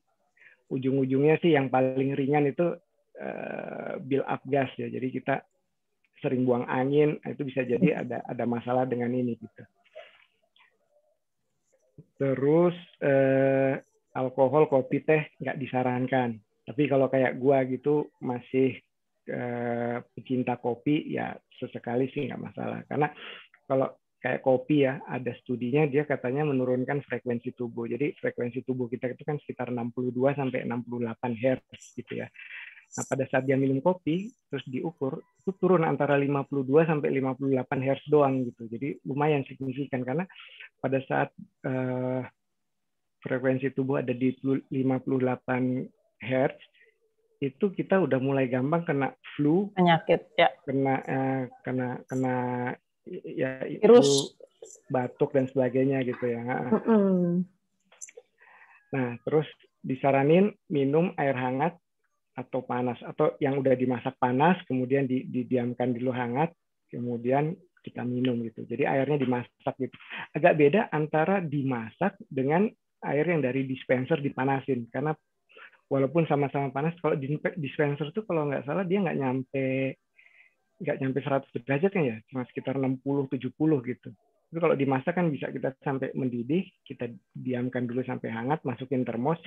Ujung-ujungnya sih yang paling ringan itu build up gas ya. Jadi kita sering buang angin, itu bisa jadi ada masalah dengan ini gitu. Terus alkohol, kopi, teh nggak disarankan. Tapi kalau kayak gua gitu masih pecinta kopi, ya sesekali sih nggak masalah. Karena kalau kayak kopi ya, ada studinya dia katanya menurunkan frekuensi tubuh. Jadi frekuensi tubuh kita itu kan sekitar 62 sampai 68 Hz gitu ya. Nah, pada saat dia minum kopi, terus diukur, itu turun antara 52 sampai 58 Hz doang gitu. Jadi lumayan signifikan, karena pada saat frekuensi tubuh ada di 58 Hz, itu kita udah mulai gampang kena flu, penyakit ya, kena ya virus, batuk dan sebagainya gitu ya. Nah, terus disaranin minum air hangat atau panas, atau yang udah dimasak panas kemudian didiamkan dulu hangat kemudian kita minum gitu. Jadi airnya dimasak gitu. Agak beda antara dimasak dengan air yang dari dispenser dipanasin, karena walaupun sama-sama panas, kalau dispenser tuh kalau nggak salah dia nggak nyampe 100 derajat kan ya, cuma sekitar 60-70 gitu. Tapi kalau dimasak kan bisa kita sampai mendidih, kita diamkan dulu sampai hangat, masukin termos,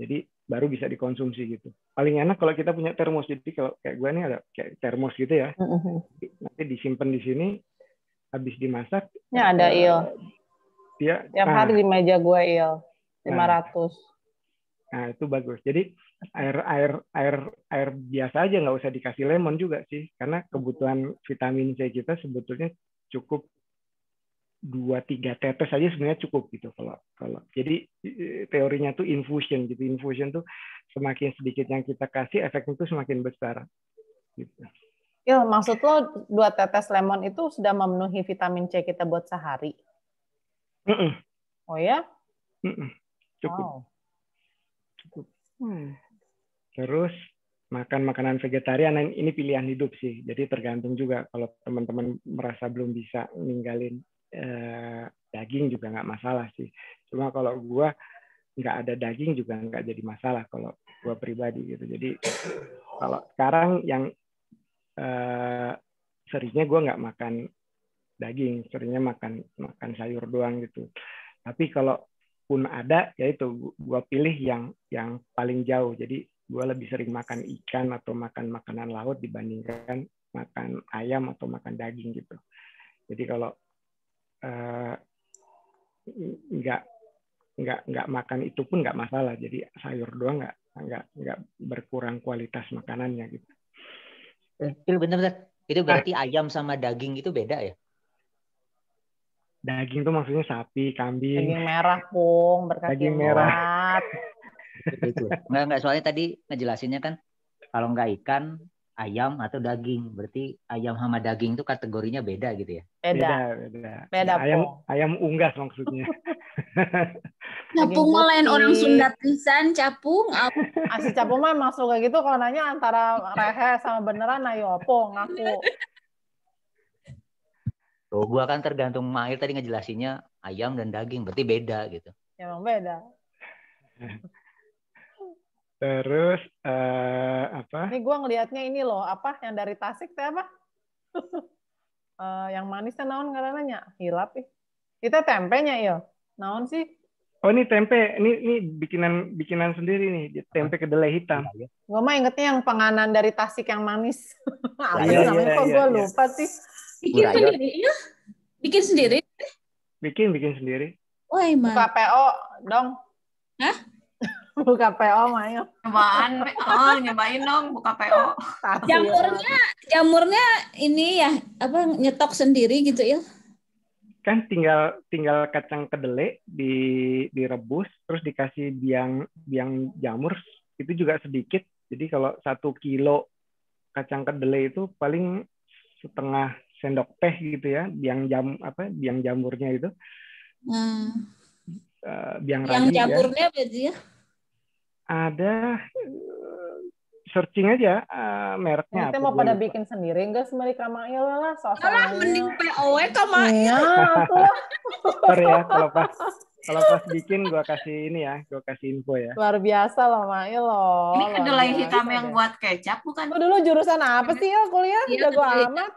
jadi baru bisa dikonsumsi gitu. Paling enak kalau kita punya termos, jadi kalau kayak gue nih ada kayak termos gitu ya, nanti disimpan di sini, habis dimasak. Ya ada Il. Dia tiap hari di meja gue Il, 500. Nah, itu bagus. Jadi air biasa aja, nggak usah dikasih lemon juga sih, karena kebutuhan vitamin C kita sebetulnya cukup 2-3 tetes aja sebenarnya cukup gitu. Kalau jadi teorinya tuh infusion gitu. Infusion tuh semakin sedikit yang kita kasih, efeknya tuh semakin besar. Gitu. Il, maksud lo 2 tetes lemon itu sudah memenuhi vitamin C kita buat sehari? Oh ya? Cukup. Wow. Terus makan makanan vegetarian, ini pilihan hidup sih. Jadi tergantung juga, kalau teman-teman merasa belum bisa ninggalin daging juga nggak masalah sih. Cuma kalau gue nggak ada daging juga nggak jadi masalah kalau gue pribadi gitu. Jadi kalau sekarang yang seringnya gue nggak makan daging, seringnya makan sayur doang gitu. Tapi kalau pun ada, yaitu gue pilih yang paling jauh. Jadi gue lebih sering makan ikan atau makan makanan laut dibandingkan makan ayam atau makan daging gitu. Jadi kalau nggak makan itu pun nggak masalah. Jadi sayur doang nggak berkurang kualitas makanannya gitu. Bener-bener. Itu berarti ayam sama daging itu beda ya? Daging tuh maksudnya sapi, kambing. Daging merah, Pung, berkaki Daging merah. Itu. Enggak, soalnya tadi ngejelasinnya kan kalau nggak ikan, ayam atau daging. Berarti ayam sama daging itu kategorinya beda gitu ya? Beda, ayam unggas maksudnya. Capung lain orang Sunda pisan, capung. Si capung mah masuk kayak gitu kalau nanya antara rehe sama beneran ayo opo ngaku. Tuh, gua kan tergantung Mail tadi ngejelasinnya ayam dan daging, berarti beda gitu. Ya emang beda. Terus apa? Ini gua ngelihatnya ini loh, apa yang dari Tasik teh apa? Yang manisnya naon ngaranna hilap ih. Kita tempenya ya. Naon sih? Oh ini tempe, ini bikinan sendiri nih, tempe kedelai hitam. Gue mah ingetnya yang penganan dari Tasik yang manis. Apa Iya, sih namanya? Kok gue lupa sih. Bikin sendiri ya? Bikin sendiri? Bikin sendiri. Wah, emang. Buka PO dong. Hah? Buka PO Mail. Nyobain dong buka PO. Jamurnya ini ya apa nyetok sendiri gitu ya? Kan tinggal kacang kedelai direbus terus dikasih biang jamur itu juga sedikit. Jadi kalau 1 kilo kacang kedelai itu paling setengah sendok teh gitu ya, biang jamurnya itu. Biang yang ragi jamurnya ya. berarti ya? Ada searching aja mereknya. Kita mau pada bikin sendiri enggak semari Kamail lah Alah mending POW Kamail. Ya, sorry ya kalau pas bikin gua kasih info ya. Luar biasa loh Mail loh. Ini kedelai hitam yang buat kecap bukan? Lu dulu jurusan apa sih ya kuliah? Jago amat.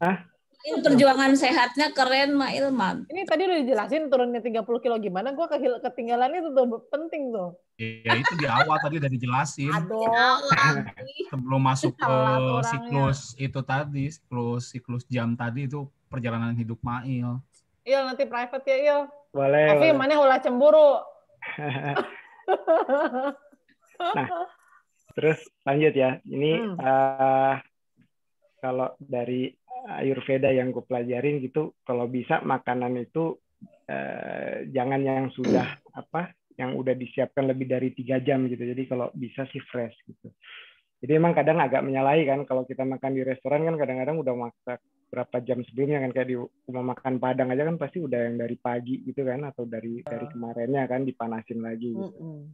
Hah? Perjuangan sehatnya keren Mail man. Ini tadi udah dijelasin turunnya 30 kilo gimana, gue ketinggalan itu tuh penting tuh. Ya itu di awal tadi udah dijelasin. Aduh. Sebelum masuk ke siklus itu tadi, siklus jam tadi itu perjalanan hidup Mail. Il nanti private ya Il. Boleh. Tapi mana ulah cemburu. Nah, terus lanjut ya. Ini kalau dari Ayurveda yang gue pelajarin gitu, kalau bisa makanan itu jangan yang sudah yang udah disiapkan lebih dari 3 jam gitu. Jadi kalau bisa sih fresh gitu. Jadi emang kadang agak menyalahi kan kalau kita makan di restoran kan kadang-kadang udah masak berapa jam sebelumnya kan, kayak di rumah makan Padang aja kan pasti udah yang dari pagi gitu kan, atau dari kemarinnya kan dipanasin lagi gitu.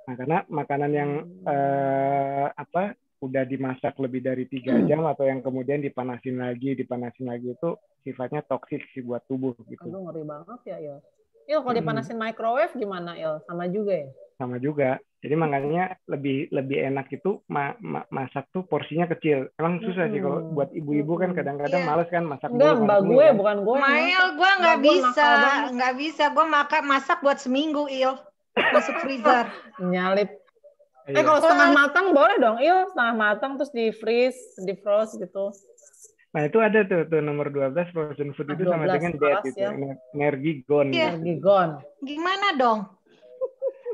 Nah karena makanan yang udah dimasak lebih dari 3 jam atau yang kemudian dipanasin lagi itu sifatnya toksik sih buat tubuh gitu. Aduh ngeri banget ya Il. Il kalau dipanasin microwave gimana Il? Sama juga ya? Sama juga. Jadi makanya lebih enak itu masak tuh porsinya kecil. Emang susah sih kalau buat ibu-ibu kan kadang-kadang males kan masak. Enggak, mbak gue bukan gue. Mail gue nggak bisa. Gue masak buat seminggu Il. Masuk freezer. Nyalip. Kalau setengah matang boleh dong, Il. Setengah matang terus di froze gitu. Nah itu ada tuh nomor 12 frozen food itu sama dengan diet itu. Ya. Energi gone. Energi gone. Gimana dong?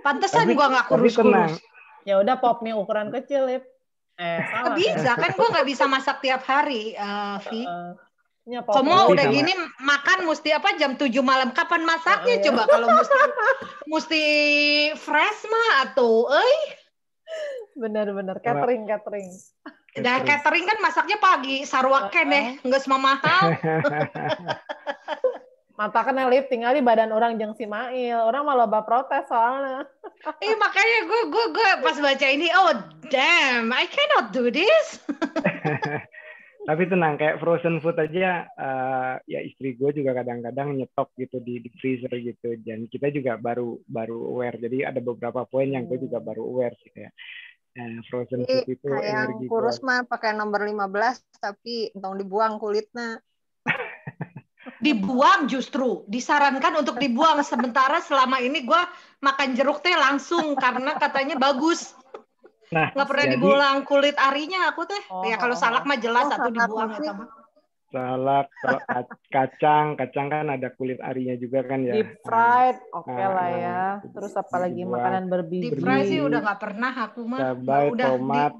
Pantesan gue nggak kurus-kurus. Ya udah pop mie ukuran kecil, Lip. Salah. Bisa kan gue nggak bisa masak tiap hari, Vi. Kamu udah gini makan mesti jam 7 malam kapan masaknya coba kalau mesti fresh mah atau benar catering. Nah, catering kan masaknya pagi, sarwaken nggak semua mahal. Matakan Lip tinggal di badan orang jeung si Mail. Orang malah protes soalnya. Makanya gue pas baca ini, oh damn, I cannot do this. Tapi tenang, kayak frozen food aja, ya istri gue juga kadang-kadang nyetok gitu di freezer gitu. Dan kita juga baru aware. Jadi ada beberapa poin yang gue juga baru aware sih kayak. Frozen food itu energi kurus mah pakai nomor 15 tapi entong dibuang kulitnya. Dibuang justru disarankan untuk dibuang, sementara selama ini gue makan jeruk teh langsung karena katanya bagus. Nah, Nggak pernah jadi dibuang kulit arinya aku teh. Oh, Ya kalau salak mah jelas atau salak dibuang masih. eta mah. salak, kalau kacang kan ada kulit arinya juga kan ya. Deep fried, oke lah nah, ya. Terus apalagi dibuang. makanan Deep berbiji. fry sih udah nggak pernah aku mah. Cabai, Udah tomat,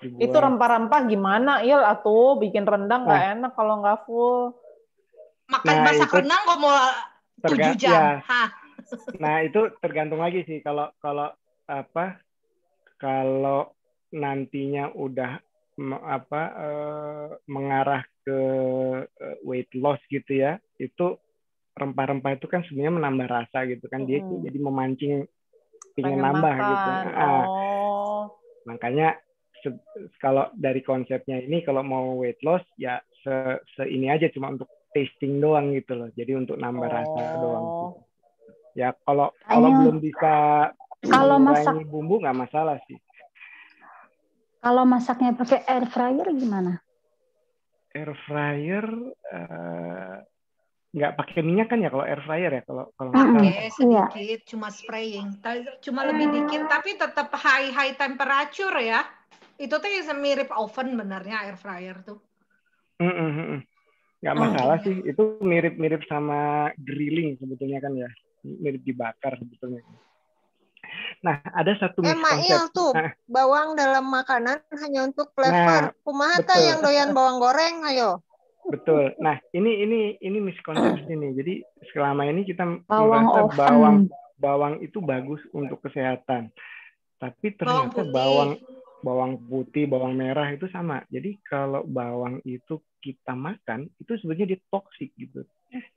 Itu dibuang. rempah-rempah gimana, Il? Atuh bikin rendang nggak enak kalau nggak full. masak itu rendang kok mau 7 jam. ya. Hah. Nah, itu tergantung lagi sih kalau nantinya udah mengarah ke weight loss gitu ya, itu rempah-rempah itu kan sebenarnya menambah rasa gitu kan, dia itu jadi memancing pengen nambah makan. gitu. Makanya kalau dari konsepnya ini kalau mau weight loss ya ini aja cuma untuk tasting doang gitu loh, jadi untuk nambah rasa doang gitu. Ya kalau belum bisa mengurangi bumbu nggak masalah sih. Kalau masaknya pakai air fryer gimana? Air fryer nggak pakai minyak kan ya kalau air fryer ya, kalau pakai sedikit, cuma spraying, cuma lebih dikit, tapi tetap high temperature ya. Itu tuh mirip oven benernya air fryer tuh. Nggak masalah sih, itu mirip sama grilling sebetulnya kan ya, mirip dibakar sebetulnya. Nah, ada satu miskonsepsi. Mail tuh, bawang dalam makanan hanya untuk flavor. Kumaha tah yang doyan bawang goreng, ayo. Betul. Nah, ini miskonsepsi nih. Jadi selama ini kita merasa bawang itu bagus untuk kesehatan. Tapi ternyata bawang putih, bawang merah itu sama. Jadi kalau bawang itu kita makan, itu sebenarnya dia toksik gitu.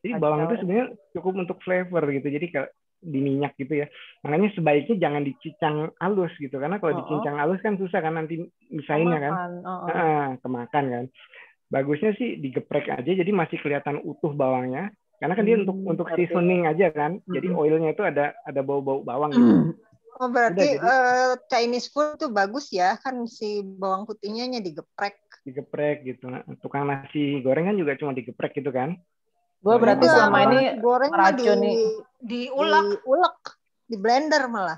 Jadi bawang itu sebenarnya cukup untuk flavor gitu. Jadi kalau di minyak gitu ya. Makanya sebaiknya jangan dicincang halus gitu, karena kalau dicincang halus kan susah kan nanti misahinnya kan. Kemakan kan. Bagusnya sih digeprek aja jadi masih kelihatan utuh bawangnya. Karena kan dia untuk seasoning aja kan. Jadi oilnya itu ada bau-bau bawang gitu. Oh berarti Chinese food tuh bagus ya, kan si bawang putihnya digeprek. Digeprek gitu. Tukang nasi goreng kan juga cuma digeprek gitu kan. Gue berarti selama ini meracuni diulek, di blender malah.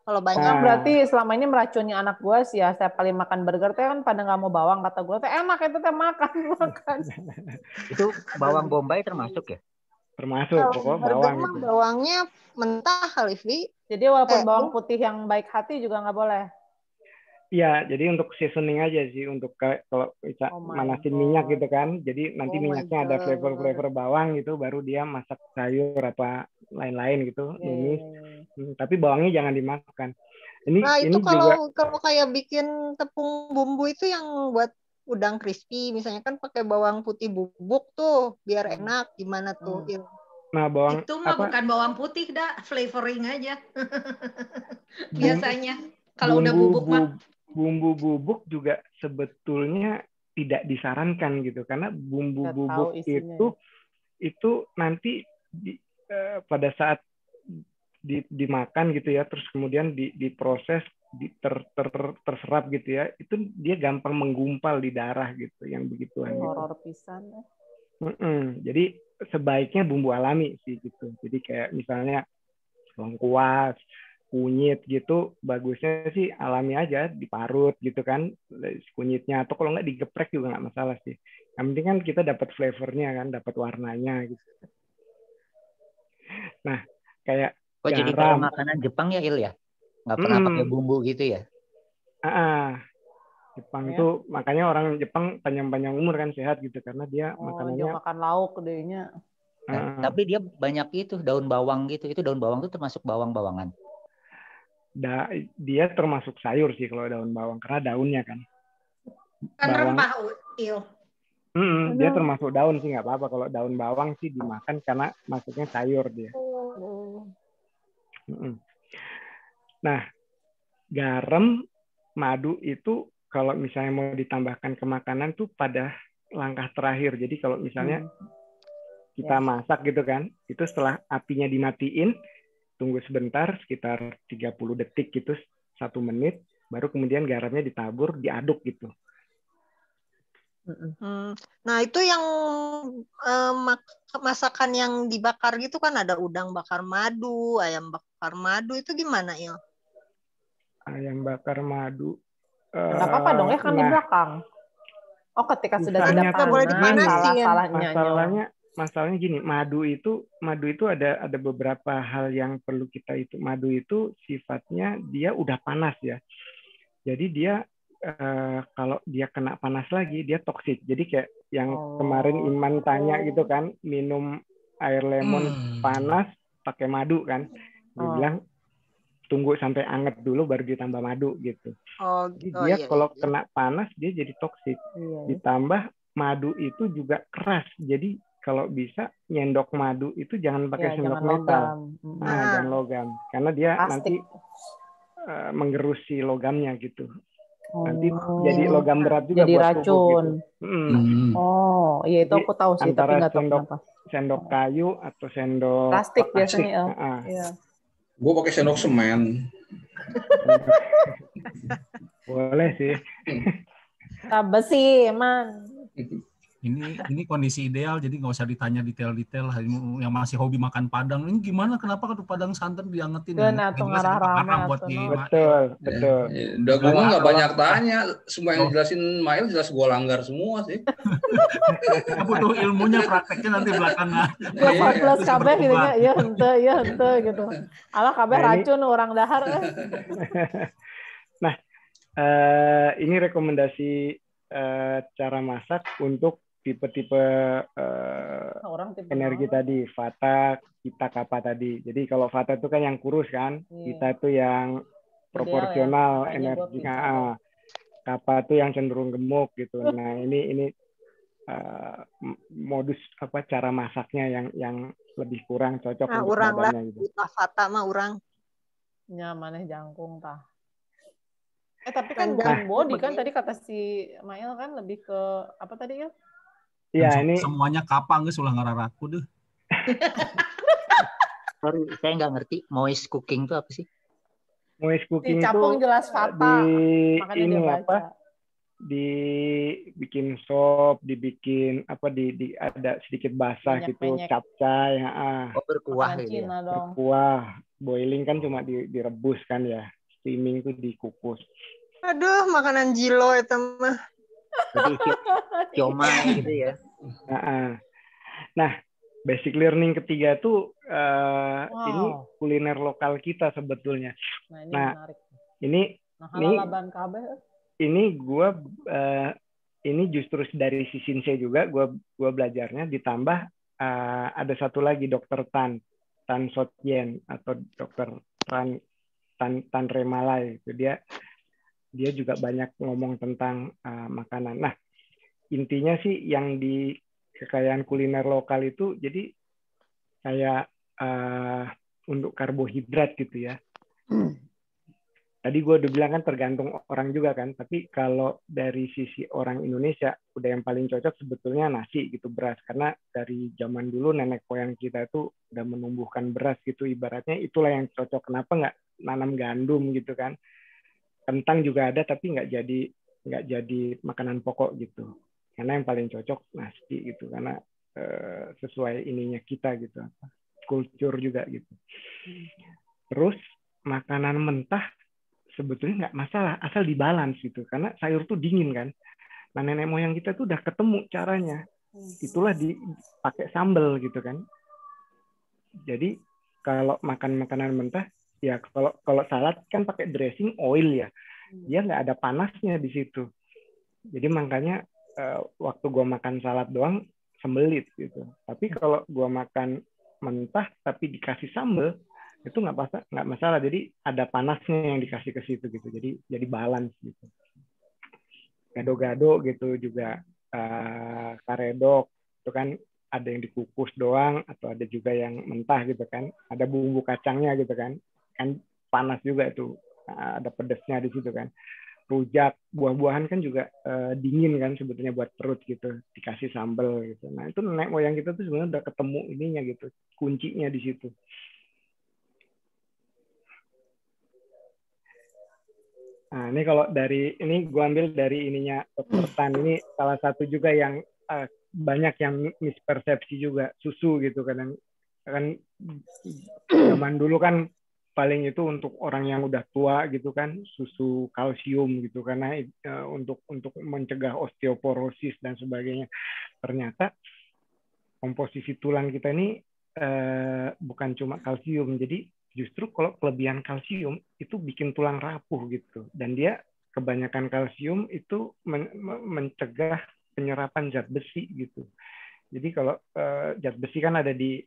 Kalau banyak berarti selama ini meracuni anak gue sih ya, setiap kali makan burger teh kan pada nggak mau bawang, kata gue teh enak itu teh makan. Itu bawang bombay termasuk ya? Termasuk pokoknya bawang gitu. Bawangnya mentah kali, Vi. Jadi walaupun bawang putih yang baik hati juga nggak boleh. Iya, jadi untuk seasoning aja sih, untuk kalau manasin minyak gitu kan. Jadi nanti minyaknya ada flavor bawang gitu, baru dia masak sayur apa lain-lain gitu, numis. Tapi bawangnya jangan dimakan. Itu kalau kayak bikin tepung bumbu itu yang buat udang crispy, misalnya kan pakai bawang putih bubuk tuh, biar enak. Gimana tuh? Nah, bawang itu mah bukan bawang putih dah, flavoring aja. Biasanya kalau udah bubuk mah. Bumbu bubuk juga sebetulnya tidak disarankan gitu, karena bumbu bubuk itu nanti pada saat dimakan gitu ya, terus kemudian diproses terserap gitu ya, itu dia gampang menggumpal di darah gitu, yang begituan gitu. Horor pisan ya. Jadi sebaiknya bumbu alami sih gitu. Jadi kayak misalnya lengkuas, kunyit gitu, bagusnya sih alami aja, diparut gitu kan kunyitnya, atau kalau nggak digeprek juga nggak masalah sih. Yang penting kan kita dapat flavornya kan, dapat warnanya gitu. Nah, kayak garam. Jadi kalau makanan Jepang ya Il ya, nggak pernah pakai bumbu gitu ya? Jepang tuh makanya orang Jepang panjang-panjang umur kan, sehat gitu, karena dia makanannya dia makan lauk gedenya. Tapi dia banyak itu daun bawang gitu. Itu daun bawang itu termasuk bawang-bawangan. Dia termasuk sayur sih kalau daun bawang, karena daunnya kan. Rempah, Il. Dia termasuk daun sih, nggak apa-apa kalau daun bawang sih dimakan karena masuknya sayur dia. Nah, garam, madu itu kalau misalnya mau ditambahkan ke makanan tuh pada langkah terakhir. Jadi kalau misalnya kita masak gitu kan, itu setelah apinya dimatiin, tunggu sebentar sekitar 30 detik gitu, 1 menit, baru kemudian garamnya ditabur, diaduk gitu. Nah itu yang masakan yang dibakar gitu kan, ada udang bakar madu, ayam bakar madu, itu gimana ya? Ayam bakar madu Nggak apa-apa dong ya, kan di belakang. Oh, ketika sudah susahnya tidak tuh boleh panas, dipanasin. salah-salahnya. Masalahnya gini, madu itu ada beberapa hal yang perlu kita itu. Madu itu sifatnya dia udah panas ya. Jadi dia kalau dia kena panas lagi dia toksik. Jadi kayak yang kemarin Iman tanya gitu kan, minum air lemon panas pakai madu kan. Dia bilang tunggu sampai anget dulu baru ditambah madu gitu. Jadi dia kalau kena panas dia jadi toksik. Ditambah madu itu juga keras. Jadi kalau bisa nyendok madu itu jangan pakai sendok metal. Jangan logam. Karena dia nanti menggerusi logamnya gitu. Nanti jadi logam berat juga jadi buat racun. tubuh gitu. Oh, iya itu aku tahu sih, tapi nggak tahu kenapa. Sendok kayu atau sendok plastik biasanya. Iya. Gue pakai sendok semen. Boleh sih. Besi, man. Ini kondisi ideal, jadi nggak usah ditanya detail-detail. Yang masih hobi makan padang, ini gimana? Kenapa ke padang santan diangetin? Atau ngarah-rama buat betul. Udah gue mah nggak banyak tanya, semua yang dijelasin Mail jelas gue langgar semua sih. Butuh ilmunya, prakteknya nanti belakangan. Plus kabeh gitunya, ya hente gitu. Alah kabeh racun orang dahar. Nah, ini rekomendasi cara masak untuk tipe-tipe energi tadi, Vata, Pitta, Kapha tadi. Jadi kalau Vata itu kan yang kurus kan, Pitta itu yang proporsional energinya, Kapha itu yang cenderung gemuk gitu. Nah ini modus cara masaknya yang lebih kurang cocok untuk badannya gitu. Vata mah urang. Ya maneh jangkung tah. Tapi kan body kan tadi kata si Mail kan lebih ke apa tadi ya? Iya, ini semuanya kapang geus ulah ngararaku deh. Sorry, saya nggak ngerti moist cooking itu apa sih? Moist cooking itu capung jelas Vata. Makanya dia baca. Dibikin sop, dibikin ada sedikit basah gitu, capcay, berkuah gitu. Berkuah, boiling kan cuma direbus kan ya, steaming itu dikukus. Aduh, makanan jilo itu mah. Siomay gitu ya. Nah, basic learning ketiga tuh ini kuliner lokal kita sebetulnya. Nah, ini ini justru dari si Shinsei juga gua belajarnya, ditambah ada satu lagi Dr. Tan Sotyen atau Dr. Tan Remalai itu dia juga banyak ngomong tentang makanan. Nah, intinya sih yang di kekayaan kuliner lokal itu jadi kayak untuk karbohidrat gitu ya. Tadi gue udah bilang kan tergantung orang juga kan, tapi kalau dari sisi orang Indonesia udah yang paling cocok sebetulnya nasi gitu, beras, karena dari zaman dulu nenek moyang kita itu udah menumbuhkan beras gitu, ibaratnya itulah yang cocok. Kenapa nggak nanam gandum gitu kan? Kentang juga ada tapi nggak jadi makanan pokok gitu, karena yang paling cocok nasi gitu, karena sesuai ininya kita gitu, kultur juga gitu. Terus makanan mentah sebetulnya nggak masalah asal dibalance gitu, karena sayur tuh dingin kan. Nah nenek moyang kita tuh udah ketemu caranya, itulah dipakai sambal gitu kan. Jadi kalau makan makanan mentah ya, kalau salad kan pakai dressing oil ya, dia nggak ada panasnya di situ. Jadi makanya waktu gua makan salad doang sembelit gitu. Tapi kalau gua makan mentah tapi dikasih sambal itu nggak masalah. Jadi ada panasnya yang dikasih ke situ gitu. Jadi balance gitu. Gado-gado gitu juga, karedok itu kan ada yang dikukus doang atau ada juga yang mentah gitu kan. Ada bumbu kacangnya gitu kan panas juga itu, ada pedasnya di situ kan. Rujak, buah-buahan kan juga dingin kan sebetulnya buat perut gitu, dikasih sambal gitu. Nah itu nenek moyang kita tuh sebenarnya udah ketemu ininya gitu, kuncinya di situ. Nah ini kalau ini gue ambil dari ininya Dr. Tan, ini salah satu juga yang banyak yang mispersepsi juga, susu gitu kan zaman dulu kan paling itu untuk orang yang udah tua gitu kan, susu kalsium gitu, karena untuk mencegah osteoporosis dan sebagainya. Ternyata komposisi tulang kita ini bukan cuma kalsium, jadi justru kalau kelebihan kalsium itu bikin tulang rapuh gitu, dan dia kebanyakan kalsium itu mencegah penyerapan zat besi gitu. Jadi kalau zat besi kan ada di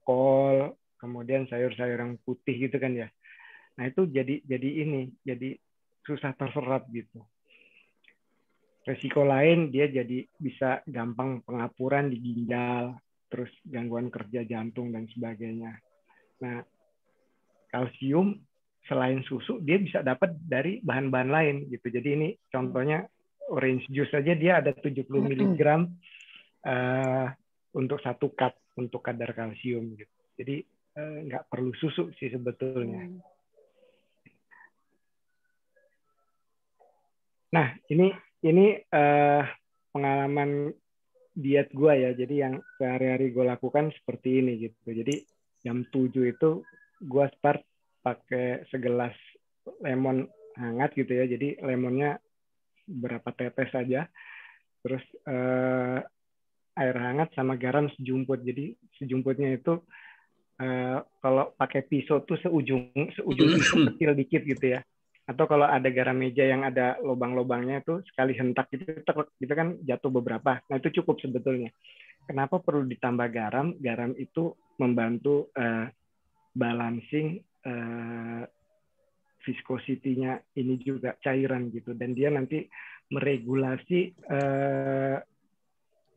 kol, kemudian sayur-sayur yang putih gitu kan ya. Nah itu jadi susah terserap gitu. Resiko lain dia jadi bisa gampang pengapuran di ginjal, terus gangguan kerja jantung dan sebagainya. Nah kalsium selain susu dia bisa dapat dari bahan-bahan lain gitu. Jadi ini contohnya orange juice aja dia ada 70 mg untuk 1 cup untuk kadar kalsium gitu. Jadi nggak perlu susu sih sebetulnya. Nah ini pengalaman diet gue ya. Jadi yang sehari-hari gue lakukan seperti ini gitu. Jadi jam 7 itu gue start pakai segelas lemon hangat gitu ya. Jadi lemonnya berapa tetes saja. Terus air hangat sama garam sejumput. Jadi sejumputnya itu kalau pakai pisau tuh seujung pisau kecil dikit gitu ya. Atau kalau ada garam meja yang ada lubang-lubangnya tuh sekali hentak gitu kan jatuh beberapa. Nah itu cukup sebetulnya. Kenapa perlu ditambah garam? Garam itu membantu balancing viscosity-nya ini juga cairan gitu, dan dia nanti meregulasi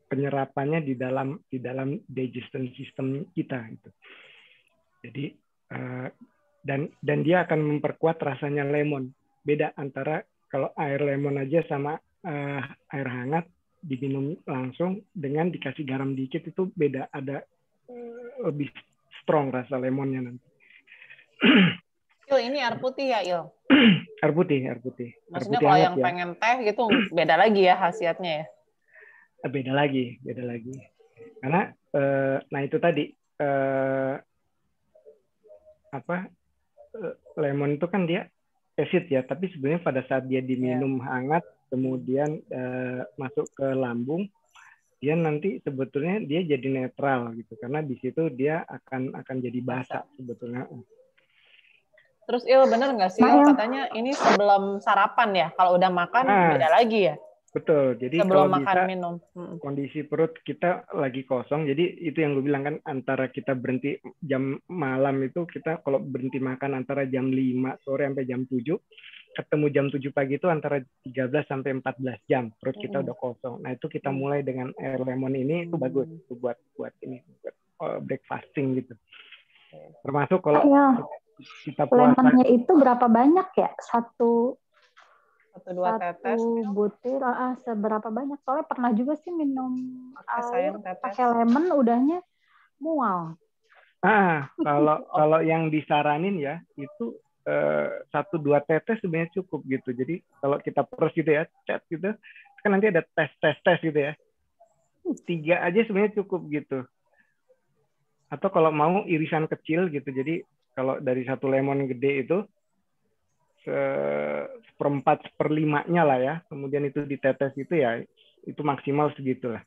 penyerapannya di dalam digestion system kita gitu. Jadi dan dia akan memperkuat rasanya lemon. Beda antara kalau air lemon aja sama air hangat diminum langsung dengan dikasih garam dikit itu beda, ada lebih strong rasa lemonnya nanti. Il, ini air putih ya, Il? Air putih. Maksudnya kalau yang pengen teh gitu beda lagi ya khasiatnya ya? Beda lagi. Karena nah itu tadi lemon itu kan dia acid ya, tapi sebenarnya pada saat dia diminum hangat kemudian masuk ke lambung, dia nanti sebetulnya dia jadi netral gitu, karena di situ dia akan jadi basa sebetulnya. Terus Il, bener nggak sih Il, katanya ini sebelum sarapan ya, kalau udah makan beda lagi ya? Betul, jadi sebelum kalau makan bisa minum. Kondisi perut kita lagi kosong, jadi itu yang gue bilang kan, antara kita berhenti jam malam itu kita kalau berhenti makan antara jam 5 sore sampai jam 7, ketemu jam 7 pagi itu antara 13 sampai 14 jam perut kita udah kosong. Nah itu kita mulai dengan air lemon ini itu bagus itu buat breakfasting gitu. Termasuk kalau kita puasa. Lemonnya itu berapa banyak ya? Satu tetes butir seberapa banyak? Soalnya pernah juga sih minum air pakai lemon udahnya mual. Kalau yang disaranin ya itu 1-2 tetes sebenarnya cukup gitu. Jadi kalau kita peres gitu ya, chat gitu, kan nanti ada tes gitu ya. 3 aja sebenarnya cukup gitu. Atau kalau mau irisan kecil gitu. Jadi kalau dari 1 lemon gede itu 1/4/5-nya lah ya, kemudian itu ditetes itu ya, itu maksimal segitulah.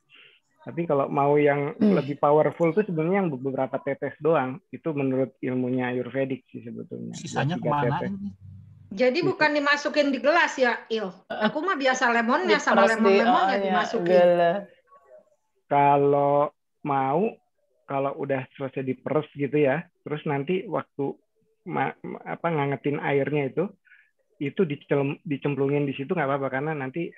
Tapi kalau mau yang lebih powerful tuh sebenarnya yang beberapa tetes doang, itu menurut ilmunya Ayurvedic sih sebetulnya. Sisanya kemana ini? Jadi bukan dimasukin di gelas ya, Il? Aku mah biasa lemonnya sama lemon-lemonnya dimasukin. Kalau mau, kalau udah selesai diperes gitu ya, terus nanti waktu ngangetin airnya itu dicemplungin di situ nggak apa-apa, karena nanti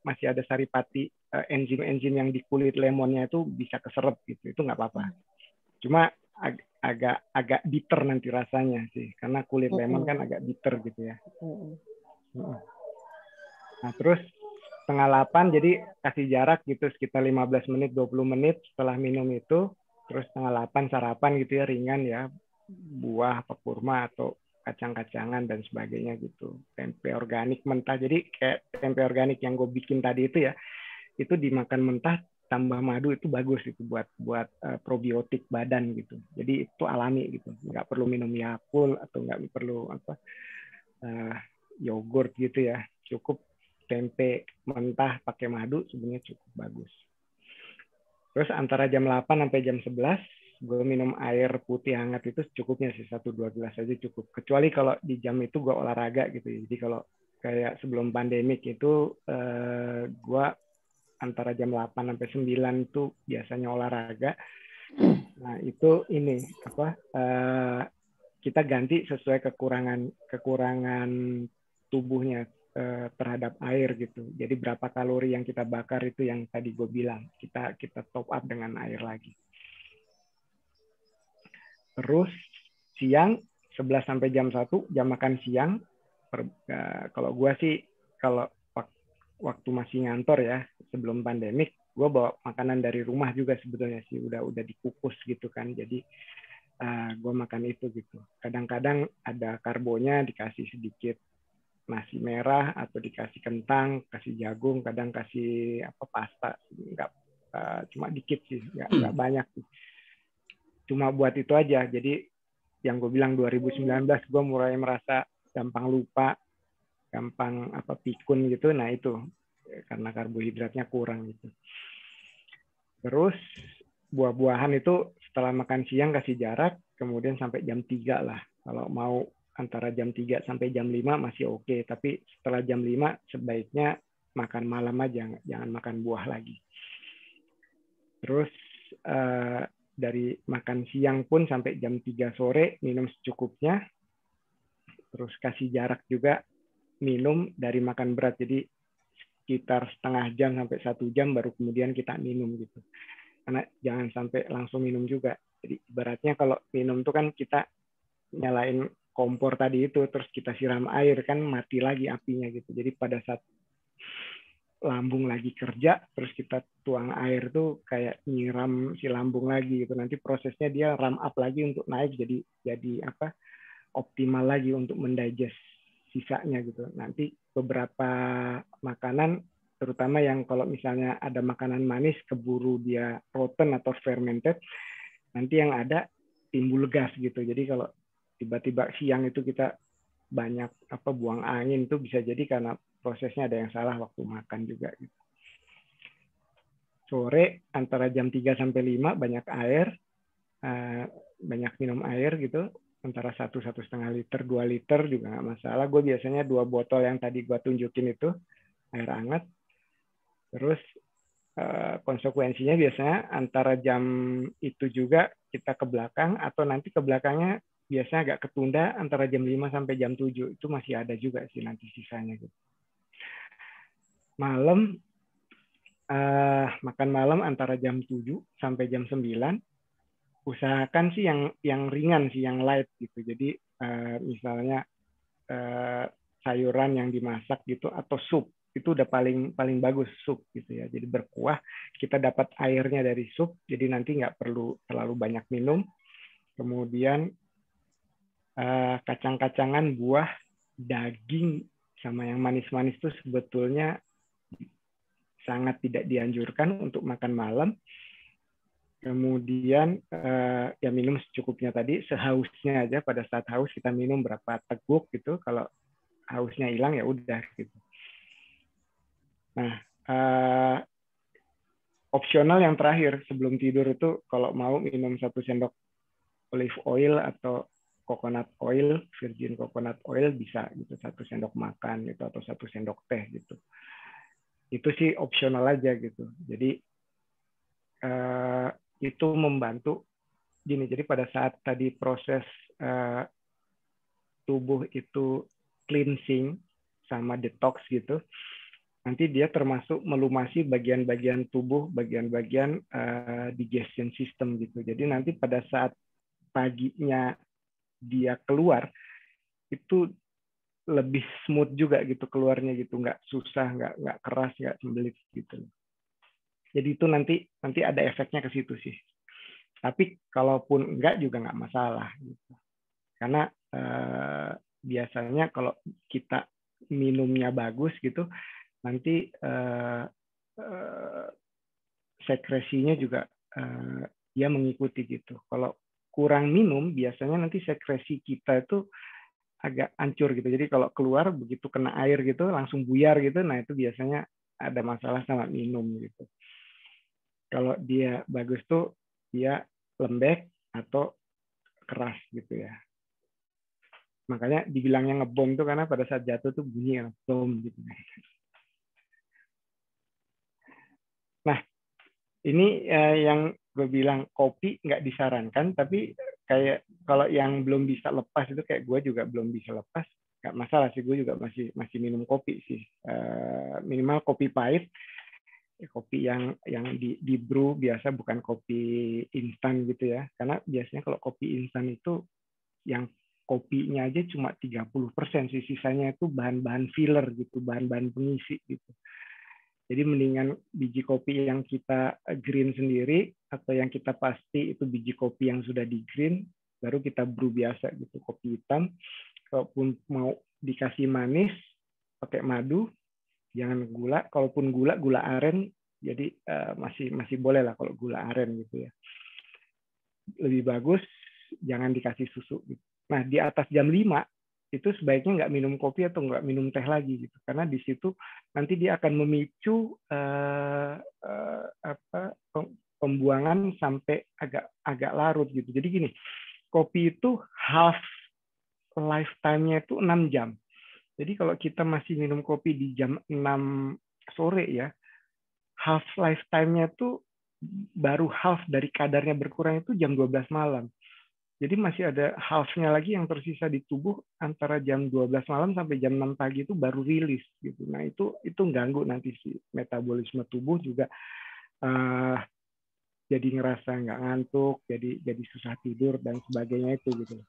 masih ada saripati, enzim-enzim yang di kulit lemonnya itu bisa keserap gitu, itu nggak apa-apa. Cuma agak bitter nanti rasanya sih, karena kulit lemon kan agak bitter gitu ya. Nah terus 7:30, jadi kasih jarak gitu sekitar 15 menit 20 menit setelah minum itu, terus 7:30 sarapan gitu ya, ringan ya, buah apa kurma atau kacang-kacangan dan sebagainya gitu. Tempe organik mentah. Jadi kayak tempe organik yang gue bikin tadi itu ya, itu dimakan mentah tambah madu itu bagus itu buat probiotik badan gitu. Jadi itu alami gitu, nggak perlu minum Yakult atau nggak perlu yogurt gitu ya. Cukup tempe mentah pakai madu sebenarnya cukup bagus. Terus antara jam 8 sampai jam 11 gue minum air putih hangat itu cukupnya sih 1-2 gelas aja cukup. Kecuali kalau di jam itu gue olahraga gitu. Jadi kalau kayak sebelum pandemik itu gue antara jam 8 sampai 9 itu biasanya olahraga. Nah, itu ini kita ganti sesuai kekurangan tubuhnya terhadap air gitu. Jadi berapa kalori yang kita bakar itu yang tadi gue bilang. Kita top up dengan air lagi. Terus siang 11 sampai jam 1 jam makan siang. Kalau gue sih kalau waktu masih ngantor ya sebelum pandemik gue bawa makanan dari rumah juga sebetulnya sih udah dikukus gitu kan. Jadi gue makan itu gitu. Kadang-kadang ada karbonya dikasih sedikit nasi merah atau dikasih kentang, kasih jagung, kadang kasih pasta, nggak cuma dikit sih, nggak banyak sih. Cuma buat itu aja. Jadi yang gue bilang 2019 gue mulai merasa gampang lupa, gampang pikun gitu. Nah itu karena karbohidratnya kurang gitu. Terus buah-buahan itu setelah makan siang kasih jarak, kemudian sampai jam 3 lah. Kalau mau antara jam 3 sampai jam 5 masih oke. Tapi setelah jam 5 sebaiknya makan malam aja, jangan makan buah lagi. Terus dari makan siang pun sampai jam 3 sore minum secukupnya. Terus kasih jarak juga minum dari makan berat. Jadi sekitar setengah jam sampai 1 jam baru kemudian kita minum gitu. Karena jangan sampai langsung minum juga. Jadi ibaratnya kalau minum itu kan kita nyalain kompor tadi itu terus kita siram air kan mati lagi apinya gitu. Jadi pada saat lambung lagi kerja terus kita tuang air tuh kayak nyiram si lambung lagi gitu. Nanti prosesnya dia ram up lagi untuk naik jadi optimal lagi untuk mendigest sisanya gitu. Nanti beberapa makanan terutama yang kalau misalnya ada makanan manis keburu dia rotten atau fermented nanti yang ada timbul gas gitu. Jadi kalau tiba-tiba siang itu kita banyak buang angin itu bisa jadi karena prosesnya ada yang salah waktu makan juga gitu. Sore antara jam 3 sampai 5 banyak air, banyak minum air gitu, antara 1,5 liter, 2 liter juga nggak masalah. Gue biasanya 2 botol yang tadi gue tunjukin itu air hangat. Terus konsekuensinya biasanya antara jam itu juga kita ke belakang atau nanti ke belakangnya biasanya agak ketunda antara jam 5 sampai jam 7 itu masih ada juga sih nanti sisanya gitu. Malam makan malam antara jam 7 sampai jam 9 usahakan sih yang ringan sih, yang light gitu. Jadi misalnya sayuran yang dimasak gitu atau sup itu udah paling bagus sup gitu ya. Jadi berkuah, kita dapat airnya dari sup, jadi nanti nggak perlu terlalu banyak minum. Kemudian kacang-kacangan, buah, daging sama yang manis-manis itu sebetulnya sangat tidak dianjurkan untuk makan malam. Kemudian ya minum secukupnya tadi, sehausnya aja. Pada saat haus kita minum berapa teguk gitu. Kalau hausnya hilang ya udah gitu. Nah, opsional yang terakhir sebelum tidur itu kalau mau minum 1 sendok olive oil atau coconut oil, virgin coconut oil bisa gitu, 1 sendok makan gitu atau 1 sendok teh gitu. Itu sih opsional aja gitu. Jadi itu membantu gini. Jadi pada saat tadi proses tubuh itu cleansing sama detox gitu, nanti dia termasuk melumasi bagian-bagian tubuh, bagian-bagian digestion system gitu. Jadi nanti pada saat paginya dia keluar itu lebih smooth juga gitu keluarnya gitu, nggak susah, nggak keras, nggak sembelit gitu. Jadi itu nanti ada efeknya ke situ sih. Tapi kalaupun enggak juga nggak masalah gitu. Karena biasanya kalau kita minumnya bagus gitu, nanti sekresinya juga dia mengikuti gitu. Kalau kurang minum, biasanya nanti sekresi kita itu agak hancur gitu. Jadi kalau keluar begitu kena air gitu langsung buyar gitu, nah itu biasanya ada masalah sama minum gitu. Kalau dia bagus tuh dia lembek atau keras gitu ya. Makanya dibilangnya ngebom tuh karena pada saat jatuh tuh bunyi ngebom gitu. Nah, ini yang gue bilang kopi nggak disarankan, tapi kayak kalau yang belum bisa lepas itu kayak gue juga belum bisa lepas, nggak masalah sih, gue juga masih minum kopi sih, minimal kopi pahit, kopi yang di brew biasa, bukan kopi instan gitu ya, karena biasanya kalau kopi instan itu yang kopinya aja cuma 30% sih, sisanya itu bahan-bahan filler gitu, bahan-bahan pengisi gitu. Jadi mendingan biji kopi yang kita green sendiri atau yang kita pasti itu biji kopi yang sudah di green, baru kita brew biasa gitu, kopi hitam. Kalaupun mau dikasih manis, pakai madu, jangan gula. Kalaupun gula aren, jadi masih boleh lah kalau gula aren gitu ya. Lebih bagus jangan dikasih susu gitu. Nah, di atas jam 5 itu sebaiknya nggak minum kopi atau nggak minum teh lagi gitu, karena di situ nanti dia akan memicu pembuangan sampai agak larut gitu. Jadi gini, kopi itu half lifetime-nya itu 6 jam. Jadi kalau kita masih minum kopi di jam 6 sore ya, half lifetime-nya itu baru half dari kadarnya berkurang itu jam 12 malam. Jadi masih ada half-nya lagi yang tersisa di tubuh antara jam 12 malam sampai jam 6 pagi itu baru rilis gitu. Nah, itu ganggu nanti si metabolisme tubuh juga, jadi ngerasa nggak ngantuk, jadi susah tidur dan sebagainya itu gitu.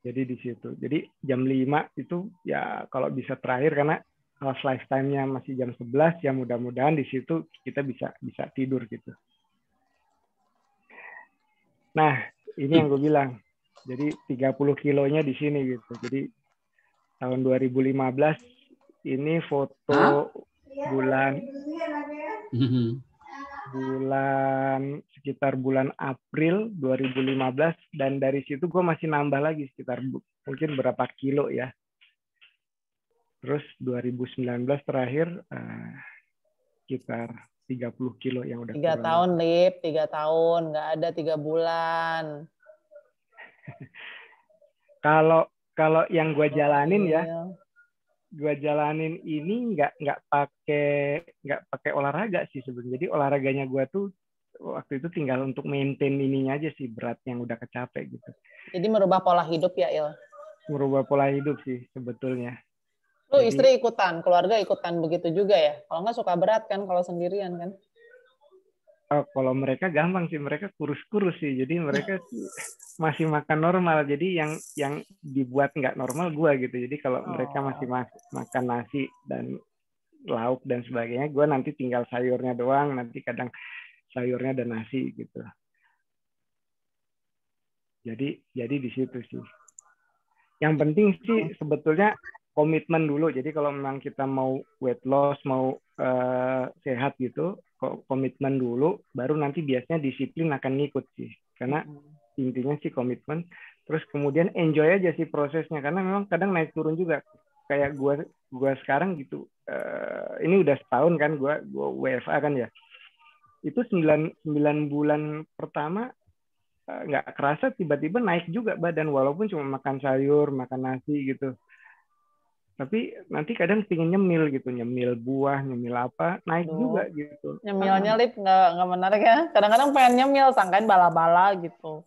Jadi di situ. Jadi jam 5 itu ya kalau bisa terakhir, karena half lifetime-nya masih jam 11 ya, mudah-mudahan di situ kita bisa tidur gitu. Nah, ini yang gue bilang. Jadi 30 kilonya di sini gitu. Jadi tahun 2015 ini foto sekitar bulan April 2015, dan dari situ gue masih nambah lagi sekitar mungkin berapa kilo ya. Terus 2019 terakhir sekitar 30 kilo yang udah 3 tahun, Lip. 3 tahun. Nggak ada 3 bulan. Kalau yang gue jalanin ya, gue jalanin ini nggak pakai olahraga sih sebenarnya. Jadi olahraganya gue tuh waktu itu tinggal untuk maintain ininya aja sih, berat yang udah kecapek gitu. Jadi merubah pola hidup ya, Il? Merubah pola hidup sih sebetulnya. Lu istri ikutan, keluarga ikutan begitu juga ya? Kalau nggak suka berat kan kalau sendirian kan? Kalau mereka gampang sih, mereka kurus-kurus sih. Jadi mereka masih makan normal. Jadi yang dibuat nggak normal gua gitu. Jadi kalau mereka masih makan nasi dan lauk dan sebagainya, gua nanti tinggal sayurnya doang. Nanti kadang sayurnya dan nasi gitu. Jadi di situ sih. Yang penting sih sebetulnya komitmen dulu. Jadi kalau memang kita mau weight loss, mau sehat gitu, komitmen dulu, baru nanti biasanya disiplin akan ngikut sih. Karena intinya sih komitmen. Terus kemudian enjoy aja sih prosesnya, karena memang kadang naik turun juga. Kayak gua sekarang gitu. Ini udah setahun kan gua WFA kan ya. Itu 9 bulan pertama nggak kerasa tiba-tiba naik juga badan, walaupun cuma makan sayur, makan nasi gitu. Tapi nanti kadang pingin nyemil gitu, nyemil buah, nyemil apa, naik juga gitu. Nyemilnya, Lip, nggak menarik ya. Kadang-kadang pengen nyemil, sangkain bala-bala gitu.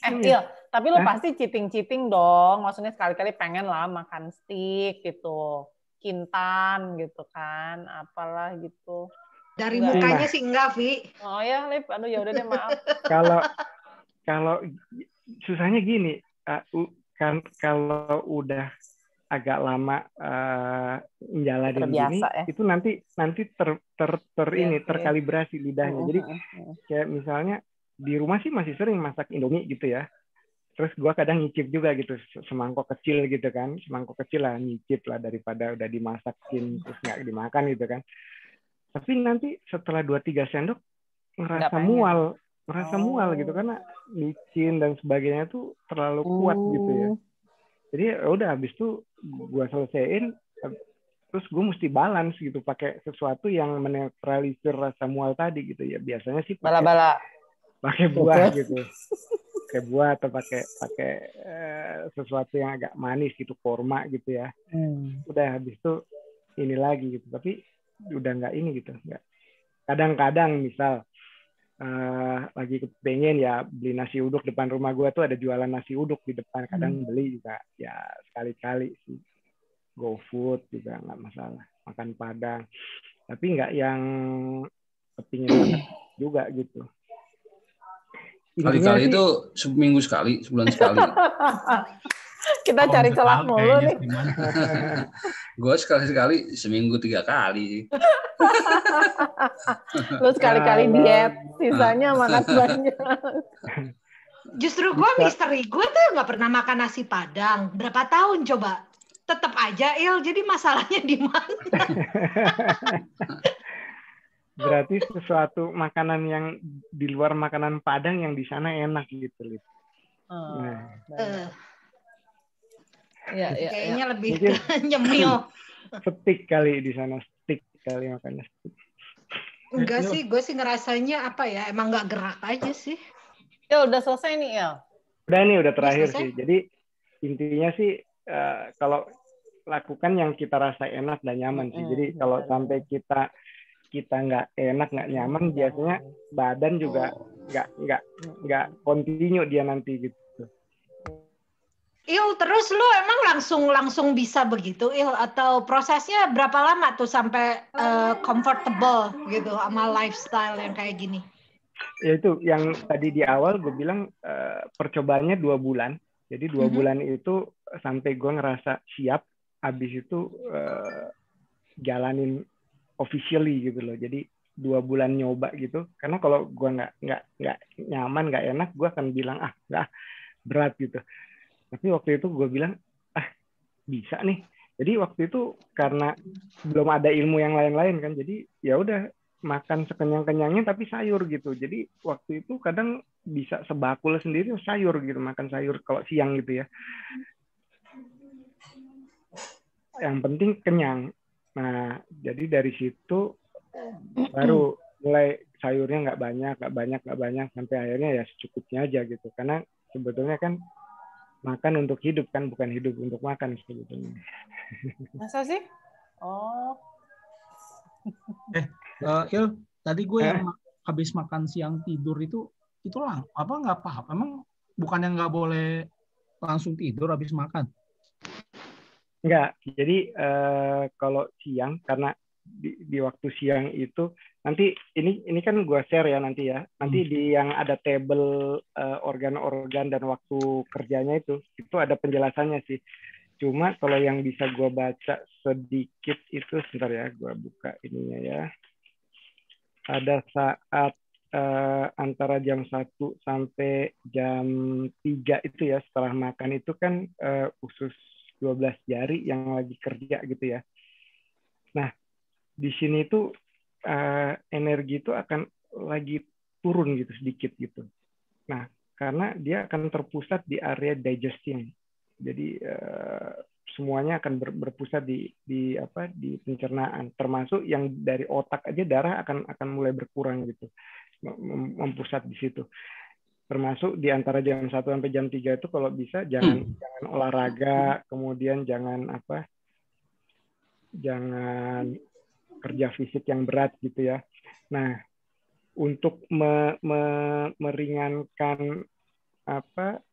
Il, tapi lo pasti cheating dong. Maksudnya sekali-kali pengen lah makan steak gitu, kintan gitu kan, apalah gitu. Dari mukanya sih enggak, Vi. Oh ya, Lip. Aduh, ya udah deh, maaf. Kalau susahnya gini, kan kalau udah agak lama menjalanin gini, ya? Itu nanti terkalibrasi lidahnya. Jadi kayak misalnya di rumah sih masih sering masak Indomie gitu ya. Terus gue kadang nyicip juga gitu, semangkok kecil gitu kan, semangkok kecil lah, nyicip lah daripada udah dimasakin terus nggak dimakan gitu kan. Tapi nanti setelah 2-3 sendok ngerasa mual gitu karena micin dan sebagainya tuh terlalu kuat gitu ya. Jadi udah habis itu gue selesaiin, terus gue mesti balance gitu pakai sesuatu yang menetralisir rasa mual tadi gitu ya. Biasanya sih pakai buah gitu, pakai buah atau pakai sesuatu yang agak manis gitu, korma gitu ya. Udah habis itu ini lagi gitu, tapi udah nggak ini gitu, nggak. Kadang-kadang misal lagi kepengen ya beli nasi uduk, depan rumah gue tuh ada jualan nasi uduk di depan, kadang beli juga ya sekali-kali sih. GoFood juga nggak masalah, makan Padang, tapi nggak yang kepingin banget juga gitu. Kali-kali itu seminggu sekali, sebulan sekali. Kita cari celah mulu nih. Gue sekali-sekali seminggu 3 kali. Lu sekali-kali diet, sisanya makan banyak. Justru gue misteri, gue tuh nggak pernah makan nasi Padang. Berapa tahun coba? Tetap aja, Il. Jadi masalahnya di mana? Berarti sesuatu makanan yang di luar makanan Padang yang di sana enak gitu, Lid. Kayaknya lebih ke nyemil. Steak kali di sana, steak kali makannya steak. Enggak sih, gue sih ngerasanya apa ya, emang nggak gerak aja sih. Il, udah selesai nih, Il. Udah nih, udah terakhir sih. Jadi intinya sih kalau lakukan yang kita rasa enak dan nyaman sih. Jadi kalau sampai kita nggak enak, nggak nyaman, biasanya badan juga nggak continue dia nanti gitu. Il, terus lu emang langsung bisa begitu, Il? Atau prosesnya berapa lama tuh sampai comfortable gitu sama lifestyle yang kayak gini? Ya itu yang tadi di awal gue bilang percobaannya 2 bulan. Jadi 2 bulan itu sampai gue ngerasa siap, habis itu jalanin officially gitu loh. Jadi 2 bulan nyoba gitu. Karena kalau gue nggak nyaman, nggak enak, gue akan bilang nggak, berat gitu. Tapi waktu itu gue bilang bisa nih. Jadi waktu itu karena belum ada ilmu yang lain-lain kan. Jadi ya udah makan sekenyang-kenyangnya tapi sayur gitu. Jadi waktu itu kadang bisa sebakul sendiri sayur gitu, makan sayur kalau siang gitu ya. Yang penting kenyang. Nah, jadi dari situ baru mulai sayurnya nggak banyak sampai akhirnya ya secukupnya aja gitu. Karena sebetulnya kan makan untuk hidup kan, bukan hidup untuk makan sebetulnya. Masa sih? Oh. Il, tadi gue yang habis makan siang tidur itu lah apa nggak apa-apa? Emang bukan yang nggak boleh langsung tidur habis makan? Enggak. Jadi kalau siang, karena di waktu siang itu nanti ini kan gue share ya nanti ya. Nanti di yang ada table organ-organ dan waktu kerjanya itu ada penjelasannya sih. Cuma kalau yang bisa gue baca sedikit itu, sebentar ya, gue buka ininya ya. Pada saat antara jam 1 sampai jam 3 itu ya, setelah makan itu kan usus 12 jari yang lagi kerja gitu ya. Nah, di sini tuh energi itu akan lagi turun gitu sedikit gitu. Nah, karena dia akan terpusat di area digestion. Jadi semuanya akan berpusat di pencernaan, termasuk yang dari otak aja darah akan mulai berkurang gitu, mempusat di situ. Termasuk di antara jam 1 sampai jam 3 itu kalau bisa jangan olahraga, kemudian jangan kerja fisik yang berat gitu ya. Nah, untuk meringankan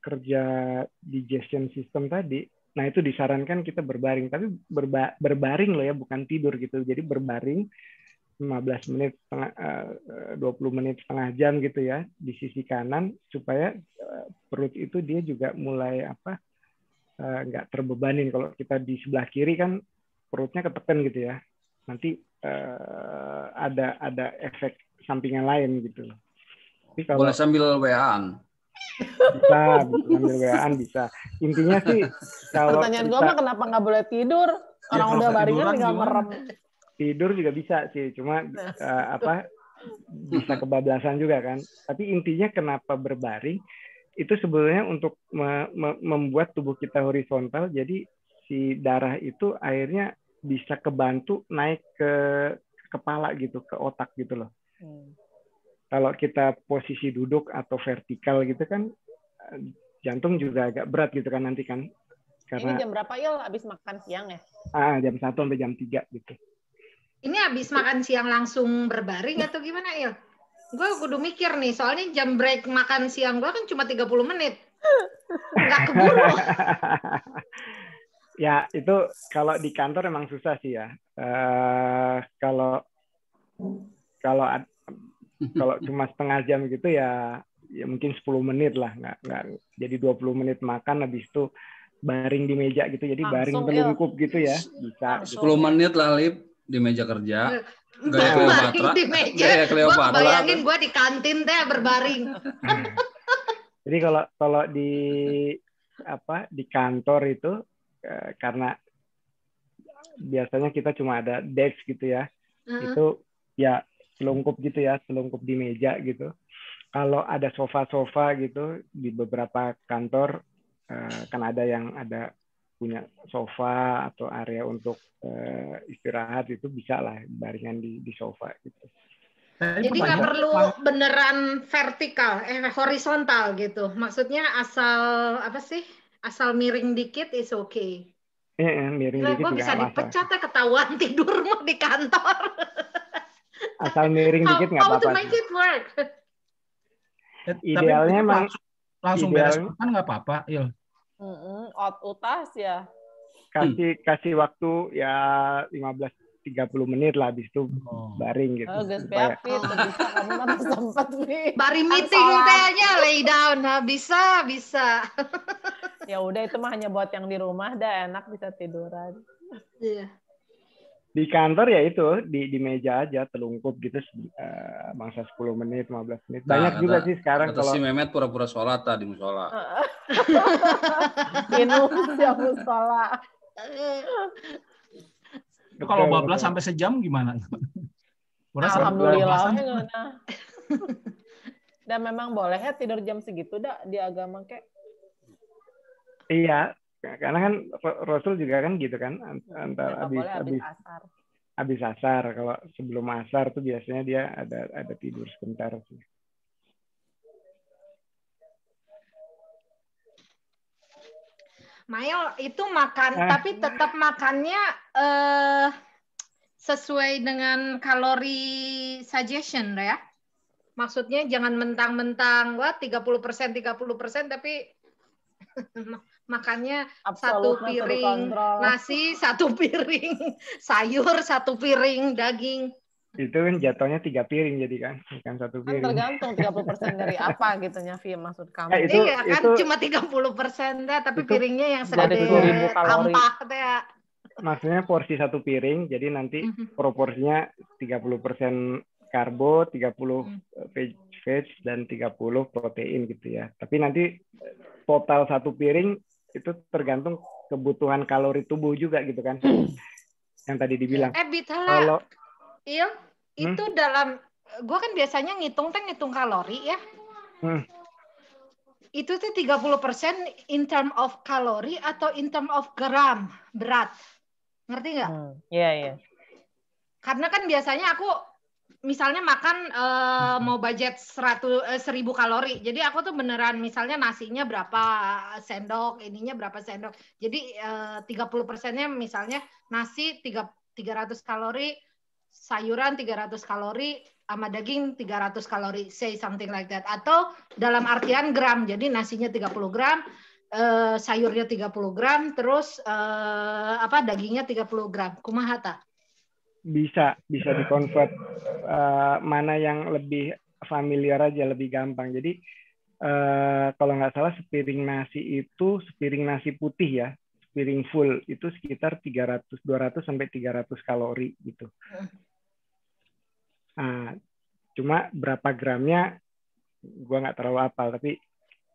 kerja digestion system tadi, nah itu disarankan kita berbaring, tapi berbaring loh ya, bukan tidur gitu. Jadi berbaring 15 menit, 20 menit, setengah jam gitu ya di sisi kanan, supaya perut itu dia juga mulai nggak terbebanin. Kalau kita di sebelah kiri kan perutnya ketekan gitu ya, nanti ada efek sampingan lain gitu. Boleh sambil WA-an. Bisa sambil WA-an bisa. Intinya sih kalau pertanyaan gue mah kenapa nggak boleh tidur? Orang kalau udah baringan ketiduran tinggal gimana? merem. tidur juga bisa sih, cuma bisa kebablasan juga kan. Tapi intinya kenapa berbaring itu sebenarnya untuk membuat tubuh kita horizontal, jadi si darah itu akhirnya bisa kebantu naik ke kepala gitu, ke otak gitu loh. Kalau kita posisi duduk atau vertikal gitu kan, jantung juga agak berat gitu kan nanti kan. Karena, ini jam berapa Il? Abis makan siang ya? Jam 1 sampai jam 3 gitu. Ini habis makan siang langsung berbaring atau gimana, Il? Gue kudu mikir nih, soalnya jam break makan siang gue kan cuma 30 menit. Nggak keburu. Ya, itu kalau di kantor emang susah sih ya. Kalau cuma setengah jam gitu ya mungkin 10 menit lah. Nggak, jadi 20 menit makan, habis itu baring di meja gitu. Jadi baring telungkup gitu ya. Bisa. 10 menit lah, Lip. Di meja kerja, gaya Kleopatra, di meja, gue kebayangin gue di kantin teh berbaring. Jadi kalau di kantor itu karena biasanya kita cuma ada desk gitu ya, itu ya selungkup gitu ya, selungkup di meja gitu. Kalau ada sofa-sofa gitu di beberapa kantor kan ada yang punya sofa atau area untuk istirahat, itu bisa lah baringan di sofa gitu. Jadi nggak perlu beneran vertikal, horizontal gitu. Maksudnya asal miring dikit is okay. Miring dikit gue bisa dipecat ya, ketahuan tidur mau di kantor. Asal miring dikit nggak apa-apa. How to make it work? Idealnya emang langsung beres makan nggak apa-apa, Il. Utas ya. Kasih waktu ya 15-30 menit lah, habis itu baring gitu. Bari meeting kayaknya lay down, bisa. Ya udah, itu mah hanya buat yang di rumah dah, enak bisa tiduran. Iya. Di kantor ya itu di meja aja telungkup gitu, bangsa 10 menit, 15 menit. Banyak juga sih sekarang kalau si Mehmet pura-pura sholat di musola. Indonesia musola. Kalau bablas sampai sejam gimana? Alhamdulillah. Dan memang boleh ya tidur jam segitu dah di agama kayak. Iya, karena kan Rasul juga kan gitu kan, antara habis asar. Kalau sebelum asar tuh biasanya dia ada tidur sebentar sih. Mail itu makan, tapi tetap makannya sesuai dengan kalori suggestion ya. Maksudnya jangan mentang-mentang 30% tapi makannya satu piring nasi, satu piring sayur, satu piring daging. Itu kan jatuhnya 3 piring jadi kan, bukan 1 piring. Kan tergantung 30% dari apa gitu Nyafi, maksud kamu. Iya kan cuma 30% deh, tapi piringnya yang segede kampak deh. Maksudnya porsi 1 piring, jadi nanti proporsinya 30% karbo, 30 veg dan 30 protein gitu ya. Tapi nanti total 1 piring itu tergantung kebutuhan kalori tubuh juga gitu kan. Yang tadi dibilang. Kalau itu dalam, gue kan biasanya ngitung kalori ya. Itu tuh 30% in term of kalori atau in term of gram berat. Ngerti nggak? Iya. Karena kan biasanya aku misalnya makan mau budget 1.000 kalori. Jadi aku tuh beneran misalnya nasinya berapa sendok, ininya berapa sendok. Jadi 30%-nya misalnya nasi 300 kalori, sayuran 300 kalori, sama daging 300 kalori, say something like that. Atau dalam artian gram, jadi nasinya 30 gram, sayurnya 30 gram, terus dagingnya 30 gram. Kumaha ta? Bisa dikonvert mana yang lebih familiar aja, lebih gampang. Jadi kalau nggak salah sepiring nasi putih ya, piring full itu sekitar 200 sampai 300 kalori gitu. Cuma berapa gramnya gue nggak terlalu hafal, tapi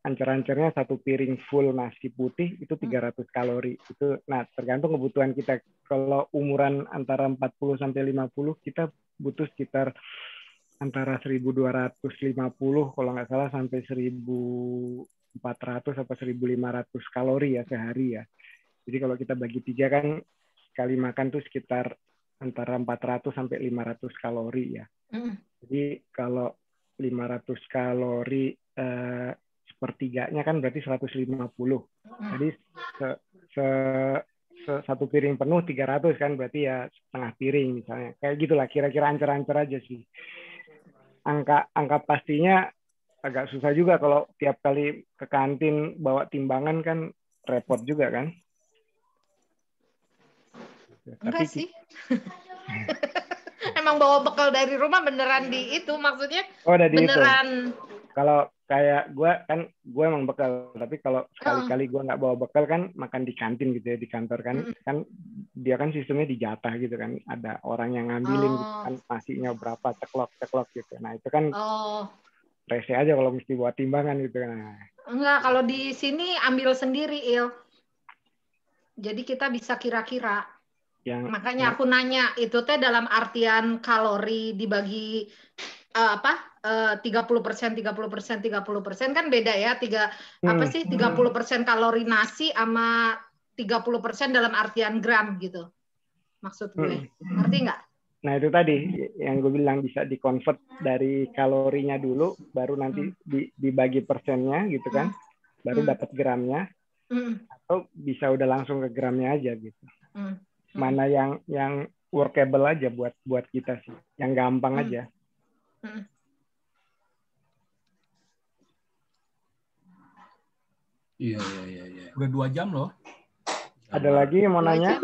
ancer-ancernya satu piring full nasi putih itu 300 kalori. Itu nah tergantung kebutuhan kita. Kalau umuran antara 40 sampai 50 kita butuh sekitar antara 1250 kalau nggak salah sampai 1400 atau 1500 kalori ya sehari ya. Jadi kalau kita bagi 3 kan sekali makan tuh sekitar antara 400 sampai 500 kalori ya. Jadi kalau 500 kalori sepertiganya kan berarti 150. Jadi satu piring penuh 300 kan berarti ya setengah piring misalnya. Kayak gitulah kira-kira ancer-ancer aja sih. Angka pastinya agak susah juga kalau tiap kali ke kantin bawa timbangan kan repot juga kan. Enggak sih. Emang bawa bekal dari rumah beneran di itu maksudnya? Oh, beneran. Itu. Kalau kayak gue emang bekal, tapi kalau sekali-kali gue nggak bawa bekal kan makan di kantin gitu ya di kantor kan dia kan sistemnya dijatah gitu kan, ada orang yang ngambilin gitu kan nasinya berapa ceklok gitu. Nah itu kan rese aja kalau mesti buat timbangan gitu kan. Enggak, kalau di sini ambil sendiri Il. Jadi kita bisa kira-kira. Makanya aku nanya itu teh dalam artian kalori dibagi 30% kan beda ya. 30% kalori nasi sama 30% dalam artian gram gitu. Maksud gue. Ngerti nggak? Nah itu tadi yang gue bilang bisa di-convert dari kalorinya dulu baru nanti dibagi persennya gitu kan. Baru dapat gramnya. Atau bisa udah langsung ke gramnya aja gitu. Mana yang workable aja buat kita sih, yang gampang aja. Iya. Udah 2 jam loh. Ada lagi yang mau nanya?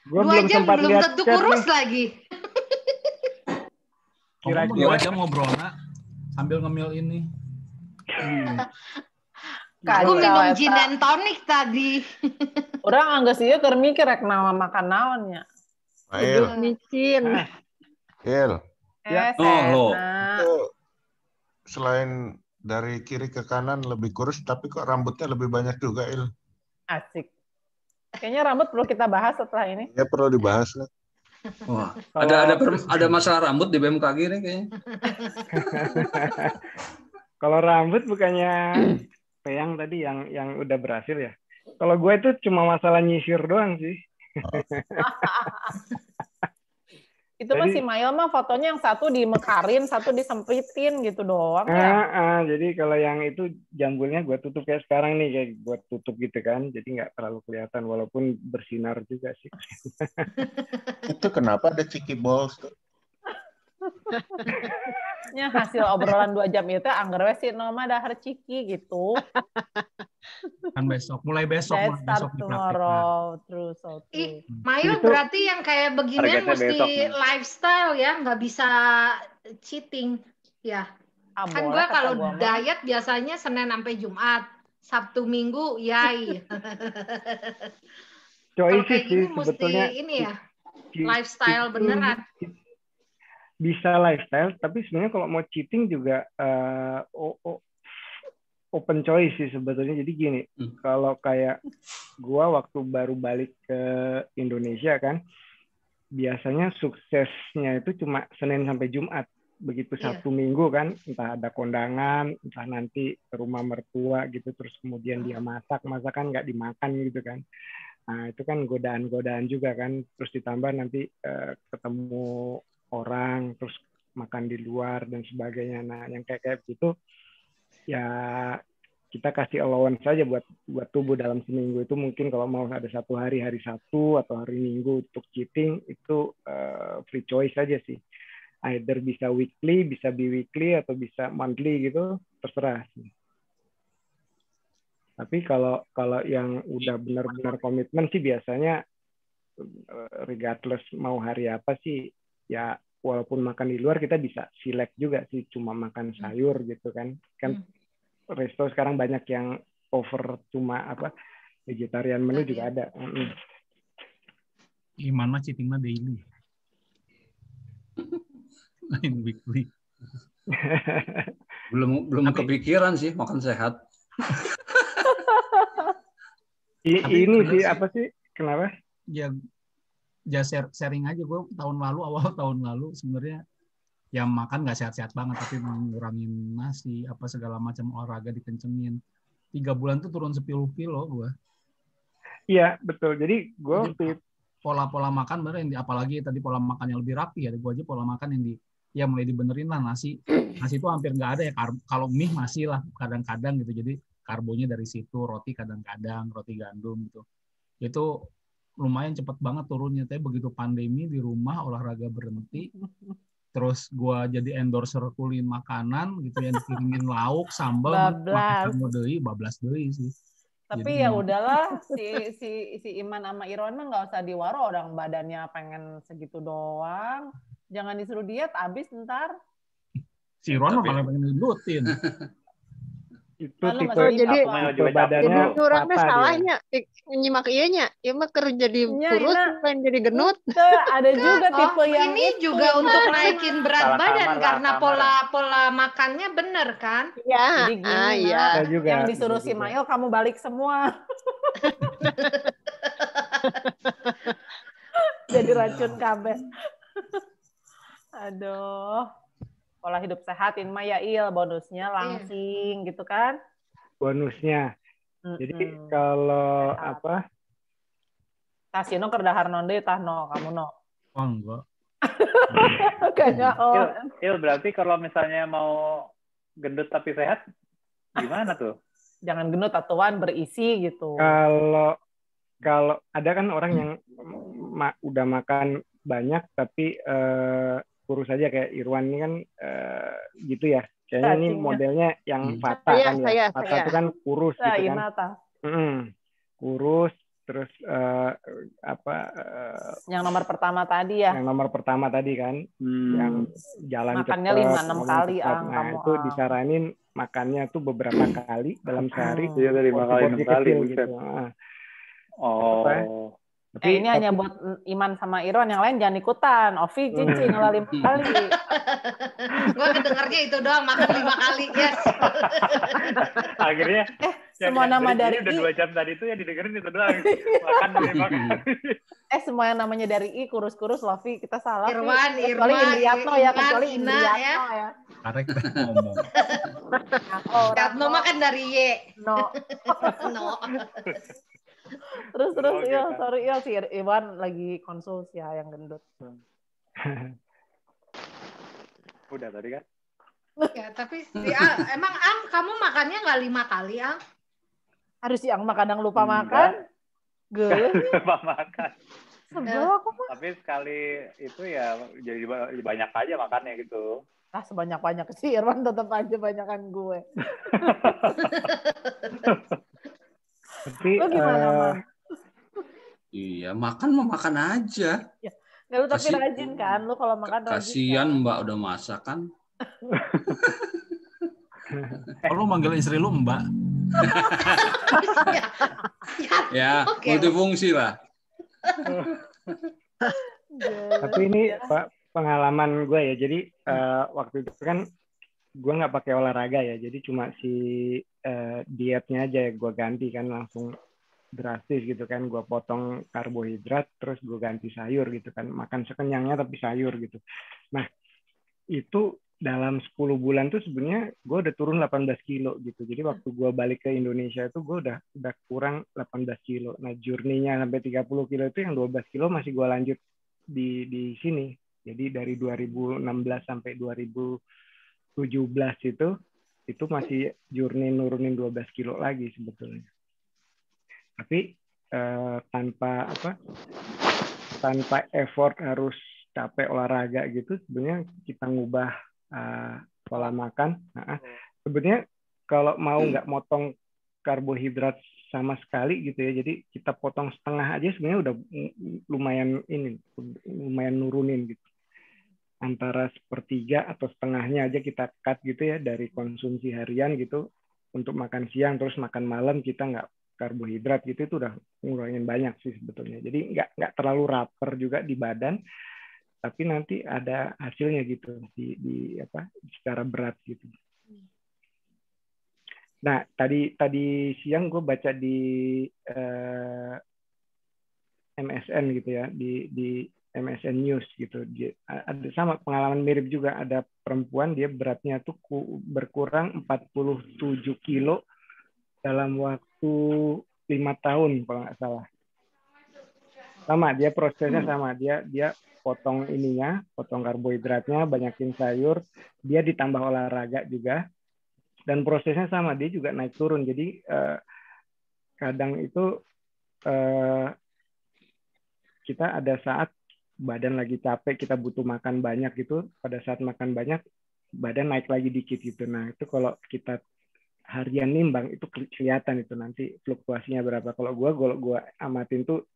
Gue 2 jam belum tentu kurus lagi. Kira-kira 2 jam ngobrol sambil ngemil ini. Aku minum gin and tonic tadi. Orang anggas ieu keur mikir rek naon makan naonnya. Mail. Micin. Il. Itu selain dari kiri ke kanan lebih kurus, tapi kok rambutnya lebih banyak juga, Il. Asik. Kayaknya rambut perlu kita bahas setelah ini. Ya perlu dibahas lah. Wah, ada masalah rambut di BMKG nih kayaknya. Kalau rambut bukannya Peyang tadi yang udah berhasil ya. Kalau gue itu cuma masalah nyisir doang sih. Itu mah si Mail mah fotonya yang satu dimekarin, satu disempritin gitu doang ya. Jadi kalau yang itu jambulnya gue tutup kayak sekarang nih, kayak gue tutup gitu kan. Jadi nggak terlalu kelihatan walaupun bersinar juga sih. Itu kenapa ada Ciki Balls tuh? Ya hasil obrolan 2 jam itu anggar we si Noma dahar Ciki gitu. Kan mulai besok tomorrow terus. Mail berarti yang kayak beginian mesti lifestyle ya, nggak bisa cheating ya. Kan gue kalau diet biasanya Senin sampai Jumat, Sabtu Minggu yai. Kalau kayak gini mesti ini ya lifestyle beneran. Bisa lifestyle, tapi sebenarnya kalau mau cheating juga open choice sih sebetulnya. Jadi gini, kalau kayak gua waktu baru balik ke Indonesia kan, biasanya suksesnya itu cuma Senin sampai Jumat. Begitu Sabtu Minggu kan, entah ada kondangan, entah nanti ke rumah mertua gitu, terus kemudian dia masakan nggak dimakan gitu kan. Nah itu kan godaan-godaan juga kan, terus ditambah nanti ketemu orang, terus makan di luar dan sebagainya. Nah, yang kayak gitu ya kita kasih allowance saja buat tubuh dalam seminggu itu. Mungkin kalau mau ada satu hari Sabtu atau hari Minggu untuk cheating itu free choice saja sih. Either bisa weekly, bisa bi-weekly atau bisa monthly gitu, terserah sih. Tapi kalau yang udah benar-benar komitmen sih biasanya regardless mau hari apa sih, ya walaupun makan di luar kita bisa select juga sih, cuma makan sayur gitu kan resto sekarang banyak yang over cuma vegetarian menu juga ada. Gimana cheating mah daily lain weekly. belum kepikiran sih makan sehat. Ini sih apa sih? Kenapa? Ya sharing aja, gue awal tahun lalu sebenarnya ya makan nggak sehat-sehat banget, tapi ngurangin nasi apa segala macam, olahraga dikencengin. 3 bulan tuh turun 10 kilo gue. Iya betul. Jadi gue pola makan bener yang apalagi tadi pola makan yang lebih rapi ya. Gue aja pola makan yang mulai dibenerin lah. Nasi itu hampir nggak ada ya. Kalau mie masih lah kadang-kadang gitu. Jadi karbonya dari situ, roti kadang-kadang, roti gandum gitu. Itu lumayan cepet banget turunnya. Tapi begitu pandemi di rumah olahraga berhenti, terus gue jadi endorser kulin makanan gitu yang dikirimin lauk, sambal, bablas deui sih. Tapi ya udahlah, si Iman sama Irwan mah nggak usah diwaro, orang badannya pengen segitu doang. Jangan disuruh diet, abis ntar. Si Irwan mah malah pengen dilutin. Itu jadi badannya orang teh salahnya nyimak ieunya, ieu mah keur jadi kurus pengen jadi genut. Ada juga tipe yang ini juga untuk naikin berat badan karena pola makannya bener kan? Iya. Jadi gini, yang disuruh si Mail kamu balik semua. Jadi racun kabeh. Aduh. Pola hidup sehatin Maya bonusnya langsing gitu kan? Bonusnya. Jadi kalau apa? Tasino kerdahar nonde tahno kamu no. Oh enggak. Kayaknya berarti kalau misalnya mau gendut tapi sehat gimana tuh? Jangan gendut atuan berisi gitu. Kalau ada kan orang yang udah makan banyak tapi kurus aja kayak Irwan ini kan gitu ya. Kayaknya ini modelnya yang Fata kan ya. Fata itu kan kurus gitu kan. Kurus terus yang nomor pertama tadi ya. Yang nomor pertama tadi kan. Yang jalan makannya 5-6 kali nah, itu disaranin makannya tuh beberapa kali dalam sehari. Iya, 5 kali 6 kali gitu. Tapi ini hanya buat Iman sama Irwan, yang lain jangan ikutan. Ovi cici ngalah 5 kali. Gue kedengarnya itu doang, makan 5 kali, yes. Akhirnya semua nama dari udah 2 jam tadi itu ya didengerin itu doang. Makan 5 kali. Semua yang namanya dari I kurus-kurus, Lovi kita salah. Irwan, kecuali Indriatno ya, kecuali Indriatno ya. Karek ngomong. Indriatno mah kan dari Y. No. Terus iya, sorry ya si Iwan lagi konsul ya yang gendut. Udah tadi kan? Ya, tapi emang Ang kamu makannya nggak 5 kali, Ang? Harus yang kadang lupa makan. Lupa makan. Sebel aku mah. Tapi sekali itu ya jadi banyak aja makannya gitu. Sebanyak-banyak sih Irwan tetap aja banyakan gue. Tapi lu gimana, Man? Iya, makan mah makan aja. Ya, nggak lu tapi rajin kan? Lu kalau makan rajin. Kasian kan? Mbak udah masak kan. Lu manggil istri lu Mbak. Ya, multifungsi lah. Tapi ini Pak pengalaman gue ya. Jadi waktu itu kan gue nggak pakai olahraga ya. Jadi cuma si dietnya aja gue ganti kan langsung drastis gitu kan. Gue potong karbohidrat terus gue ganti sayur gitu kan. Makan sekenyangnya tapi sayur gitu. Nah itu dalam 10 bulan tuh sebenarnya gue udah turun 18 kilo gitu. Jadi waktu gue balik ke Indonesia itu gue udah kurang 18 kilo. Nah journey-nya sampai 30 kilo itu yang 12 kilo masih gue lanjut di sini. Jadi dari 2016 sampai 2017 itu masih journey nurunin 12 kilo lagi sebetulnya. Tapi tanpa effort harus capek olahraga gitu, sebenarnya kita ngubah pola makan. Nah, sebenarnya kalau mau nggak motong karbohidrat sama sekali gitu ya, jadi kita potong setengah aja sebenarnya udah lumayan nurunin gitu. Antara 1/3 atau setengahnya aja kita cut gitu ya dari konsumsi harian gitu untuk makan siang, terus makan malam kita nggak karbohidrat gitu, itu udah ngurangin banyak sih sebetulnya. Jadi nggak terlalu rapper juga di badan, tapi nanti ada hasilnya gitu di secara berat gitu. Nah, tadi siang gue baca di MSN gitu ya, di MSN News gitu. Ada sama pengalaman mirip juga, ada perempuan dia beratnya tuh berkurang 47 kilo dalam waktu 5 tahun kalau nggak salah. Sama, dia prosesnya sama, dia potong potong karbohidratnya, banyakin sayur, dia ditambah olahraga juga. Dan prosesnya sama, dia juga naik turun. Jadi kadang itu kita ada saat badan lagi capek, kita butuh makan banyak gitu. Pada saat makan banyak, badan naik lagi dikit gitu. Nah itu kalau kita harian nimbang itu kelihatan itu nanti fluktuasinya berapa. Kalau gue amatin tuh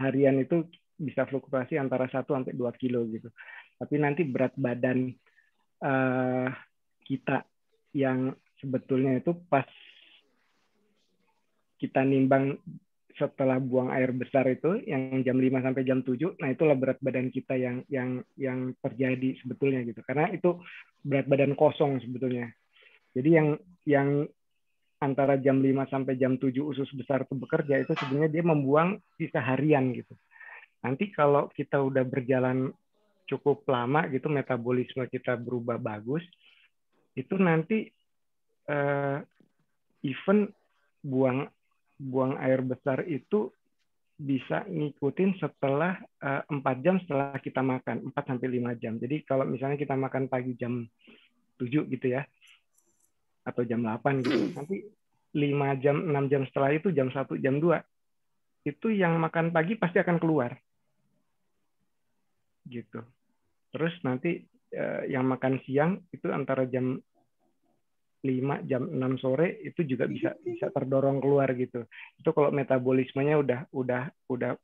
harian itu bisa fluktuasi antara 1 sampai 2 kilo gitu. Tapi nanti berat badan kita yang sebetulnya itu pas kita nimbang setelah buang air besar itu yang jam 5 sampai jam 7, nah itulah berat badan kita yang terjadi sebetulnya gitu. Karena itu berat badan kosong sebetulnya. Jadi yang antara jam 5 sampai jam 7 usus besar itu bekerja, itu sebenarnya dia membuang sisa harian gitu. Nanti kalau kita udah berjalan cukup lama gitu, metabolisme kita berubah bagus, itu nanti even buang air besar itu bisa ngikutin setelah 4 jam setelah kita makan, 4 sampai 5 jam. Jadi kalau misalnya kita makan pagi jam 7 gitu ya, atau jam 8 gitu, nanti 5 jam, 6 jam setelah itu, jam 1, jam 2, itu yang makan pagi pasti akan keluar. Gitu. Terus nanti yang makan siang itu antara jam 5, jam 6 sore itu juga bisa terdorong keluar gitu. Itu kalau metabolismenya udah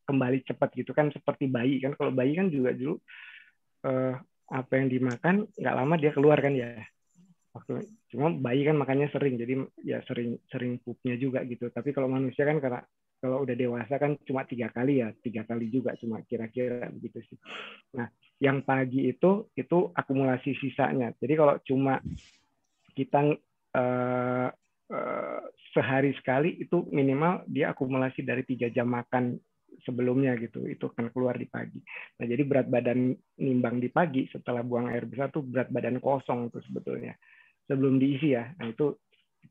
kembali cepat gitu kan, seperti bayi kan. Kalau bayi kan juga dulu apa yang dimakan nggak lama dia keluar kan ya. Cuma bayi kan makannya sering, jadi ya sering pupnya juga gitu. Tapi kalau manusia kan karena kalau udah dewasa kan cuma 3 kali ya, 3 kali juga cuma kira-kira begitu sih. Nah, yang pagi itu akumulasi sisanya. Jadi kalau cuma kita sehari sekali itu minimal dia akumulasi dari 3 jam makan sebelumnya gitu, itu akan keluar di pagi. Nah jadi berat badan nimbang di pagi setelah buang air besar tuh berat badan kosong tuh sebetulnya sebelum diisi ya. Nah itu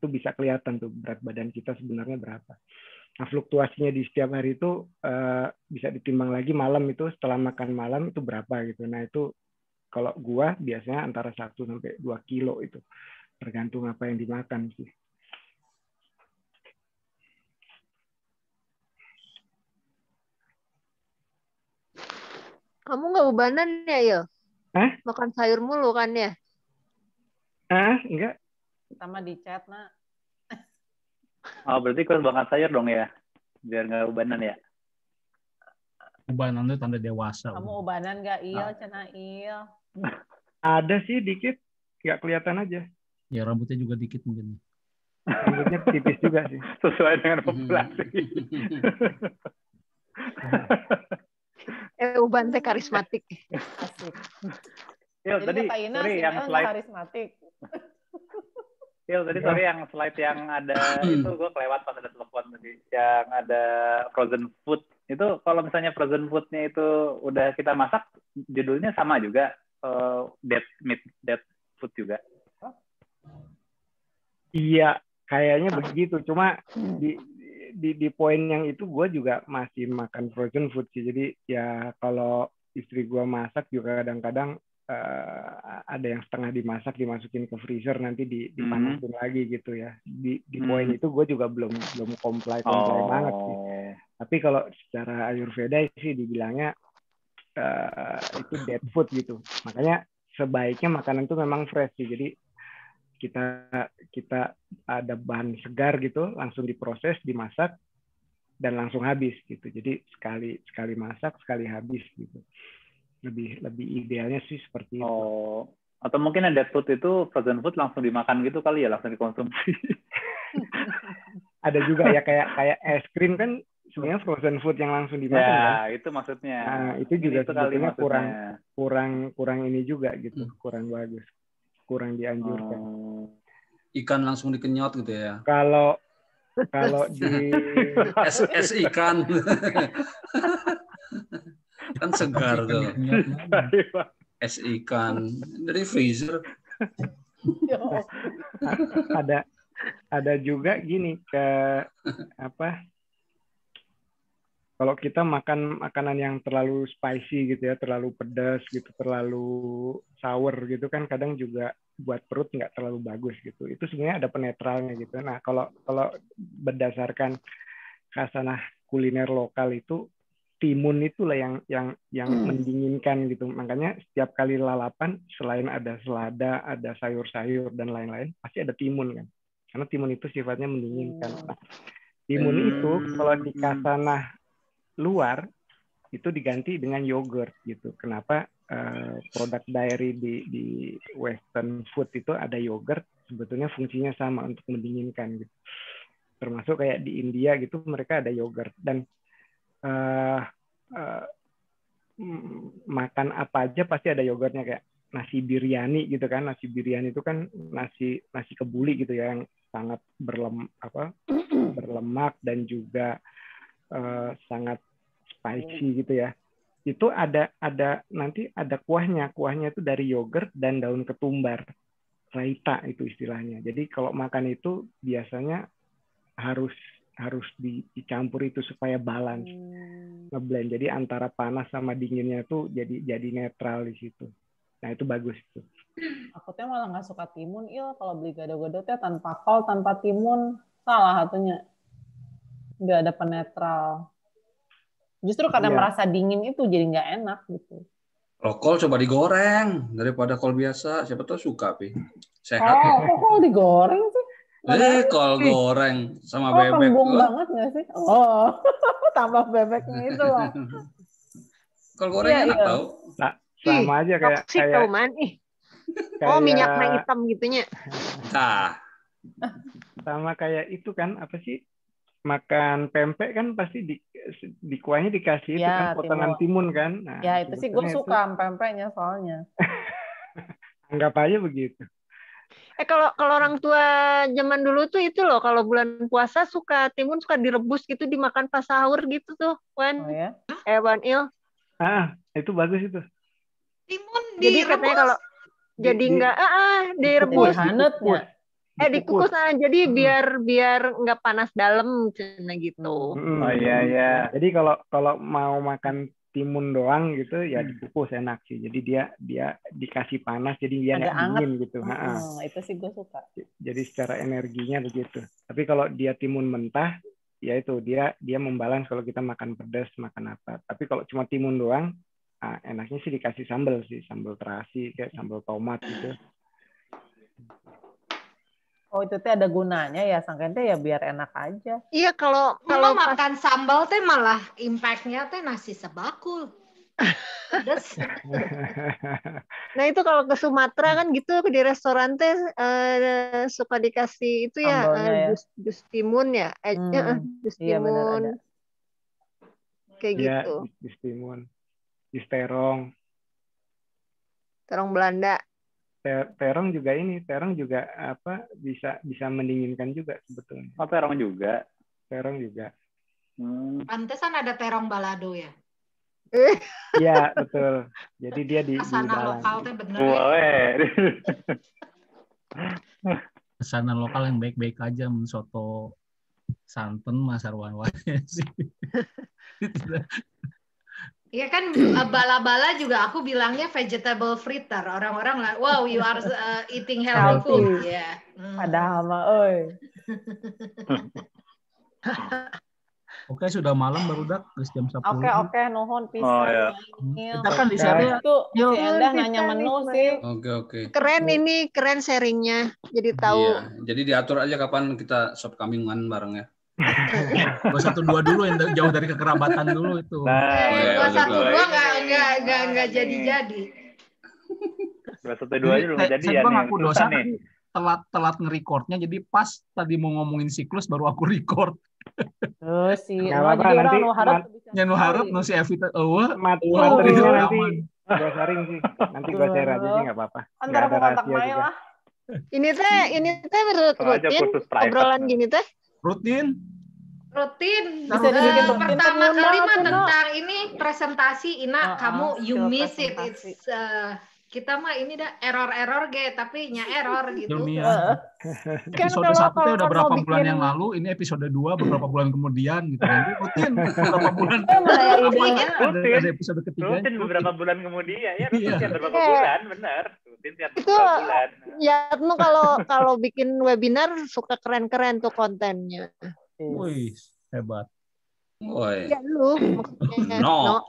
bisa kelihatan tuh berat badan kita sebenarnya berapa. Nah fluktuasinya di setiap hari itu bisa ditimbang lagi malam itu setelah makan malam itu berapa gitu. Nah itu kalau gua biasanya antara 1 sampai 2 kilo itu. Tergantung apa yang dimakan sih. Kamu nggak bebanan ya, Yo? Makan sayur mulu kan ya? Enggak. Sama di chat, Nak. Oh, berarti ikut makan sayur dong ya? Biar nggak bebanan ya? Ubanan itu tanda dewasa. Kamu ubanan nggak, Il? Cina Il. Ada sih dikit. Nggak kelihatan aja. Ya rambutnya juga dikit mungkin. Rambutnya tipis juga sih. Sesuai dengan populasi. Uban teh karismatik. Asik. Il, tadi sorry yang slide karismatik. Il, tadi sorry yang slide yang ada itu gue kelewat pas ada telepon tadi. Yang ada frozen food. Itu kalau misalnya frozen foodnya itu udah kita masak, judulnya sama juga. Dead meat, dead food juga. Iya, kayaknya begitu. Cuma di poin yang itu gue juga masih makan frozen food sih. Jadi ya kalau istri gue masak juga kadang-kadang ada yang setengah dimasak dimasukin ke freezer nanti dipanasin lagi gitu ya. Di poin itu gue juga belum comply banget sih. Tapi kalau secara Ayurveda sih dibilangnya itu dead food gitu. Makanya sebaiknya makanan itu memang fresh sih. Jadi kita ada bahan segar gitu, langsung diproses, dimasak, dan langsung habis gitu. Jadi sekali masak, sekali habis gitu. Lebih idealnya sih seperti itu. Oh, atau mungkin ada food itu frozen food langsung dimakan gitu kali ya, langsung dikonsumsi. Ada juga ya kayak es krim kan sebenarnya frozen food yang langsung dimakan kan? Ya, itu maksudnya. Nah, itu juga sebetulnya kurang ini juga gitu, kurang bagus. Kurang dianjurkan. ikan langsung dikenyot gitu ya. Kalau di es ikan kan segar tuh. Es ikan dari freezer. ada juga gini kalau kita makan makanan yang terlalu spicy gitu ya, terlalu pedas gitu, terlalu sour gitu kan kadang juga buat perut nggak terlalu bagus gitu. Itu sebenarnya ada penetralnya gitu. Nah, kalau berdasarkan khasanah kuliner lokal itu timun itulah yang mendinginkan gitu. Makanya setiap kali lalapan selain ada selada, ada sayur-sayur dan lain-lain, pasti ada timun kan. Karena timun itu sifatnya mendinginkan. Nah, timun itu kalau di khasanah luar itu diganti dengan yogurt gitu. Kenapa produk dairy di Western food itu ada yogurt? Sebetulnya fungsinya sama untuk mendinginkan gitu. Termasuk kayak di India gitu mereka ada yogurt dan makan apa aja pasti ada yogurtnya kayak nasi biryani gitu kan. Nasi biryani itu kan nasi kebuli gitu ya yang sangat berlemak dan juga sangat spicy gitu ya. Itu nanti ada kuahnya itu dari yogurt dan daun ketumbar, raita itu istilahnya. Jadi kalau makan itu biasanya harus dicampur itu supaya balance, ngeblend. Jadi antara panas sama dinginnya itu jadi netral di situ. Nah itu bagus itu. Aku tuh malah nggak suka timun, kalau beli gado-gado teh tanpa kol, tanpa timun, salah satunya. Nggak ada penetral. Justru karena merasa dingin itu jadi nggak enak gitu. Kalau kol coba digoreng daripada kol biasa. Siapa tahu suka, Pi. Sehat. Kok kol digoreng sih? Kol goreng sama bebek. Kembung banget nggak sih? Tambah bebeknya itu loh. Kol goreng enak tau. Nah, sama aja kayak minyaknya hitam gitunya. Nah. Sama kayak itu kan apa sih? Makan pempek kan pasti di kuahnya dikasih itu kan potongan timun kan. Nah, ya itu sih gue suka pempeknya soalnya. Anggap aja begitu. Kalau orang tua zaman dulu tuh itu loh, kalau bulan puasa timun suka direbus gitu dimakan pas sahur gitu tuh, Wan. Wan Il. Itu bagus itu. Timun jadi katanya kalau jadi nggak direbus. Hangatnya. Dikukus jadi biar nggak panas dalam gitu. Oh iya. Jadi kalau mau makan timun doang gitu ya dikukus enak sih. Jadi dia dikasih panas jadi dia nggak dingin gitu. Itu sih gue suka. Jadi secara energinya begitu. Tapi kalau dia timun mentah ya itu dia membalans kalau kita makan pedas makan apa. Tapi kalau cuma timun doang enaknya sih dikasih sambal terasi kayak sambal tomat gitu. Oh itu teh ada gunanya ya, sangkanya ya biar enak aja. Iya kalau makan sambal teh malah impact-nya teh nasi sebakul. Nah itu kalau ke Sumatera kan gitu di restoran teh suka dikasih itu jus timun ya, jus timun. Iya benar ada. Kayak gitu. Jus timun, jus terong. Terong Belanda. Terong juga bisa mendinginkan juga sebetulnya. Oh terong juga. Pantesan ada terong balado ya. Iya betul. Jadi dia di Kesana lokal teh bener. Kesana lokal yang baik-baik aja, soto santen Mas Arwan-Wan sih. Iya kan bala-bala juga aku bilangnya vegetable fritter. Orang-orang lah, wow you are eating healthy food. Ya. Padahal mah, Oke, sudah malam baru dak, jam 10. Oke, nuhun pisan. Kita kan di share itu si Endah nanya menu sih. Oke. Keren sharingnya. Jadi tahu. Iya, jadi diatur aja kapan kita sop kambingan bareng ya. 212 dulu yang jauh dari kekerabatan dulu itu. 212 nggak jadi. 212 aja belum jadi ya. Bang aku dosa nih. Telat nge-recordnya, jadi pas tadi mau ngomongin siklus baru aku record. Si nanti harap no si Evita materinya nanti gue sharing sih. Nanti gue share aja sih nggak apa-apa. Antara mau kontak Maya lah. Ini teh rutin obrolan gini teh. Rutin. Bisa pertama kali mah tentang ini presentasi Ina, kamu you miss it. It's kita mah ini dah error tapi error gitu. Episode 1 udah berapa bulan yang lalu, ini episode 2 beberapa bulan kemudian gitu. Nanti rutin beberapa bulan. Ada episode ketiga. Rutin beberapa bulan kemudian ya, rutin tiap beberapa bulan, benar. Rutin tiap beberapa bulan. Ya, tuh kalau bikin webinar suka keren-keren tuh kontennya. Wih, hebat. Woi. Ya lu maksudnya. No.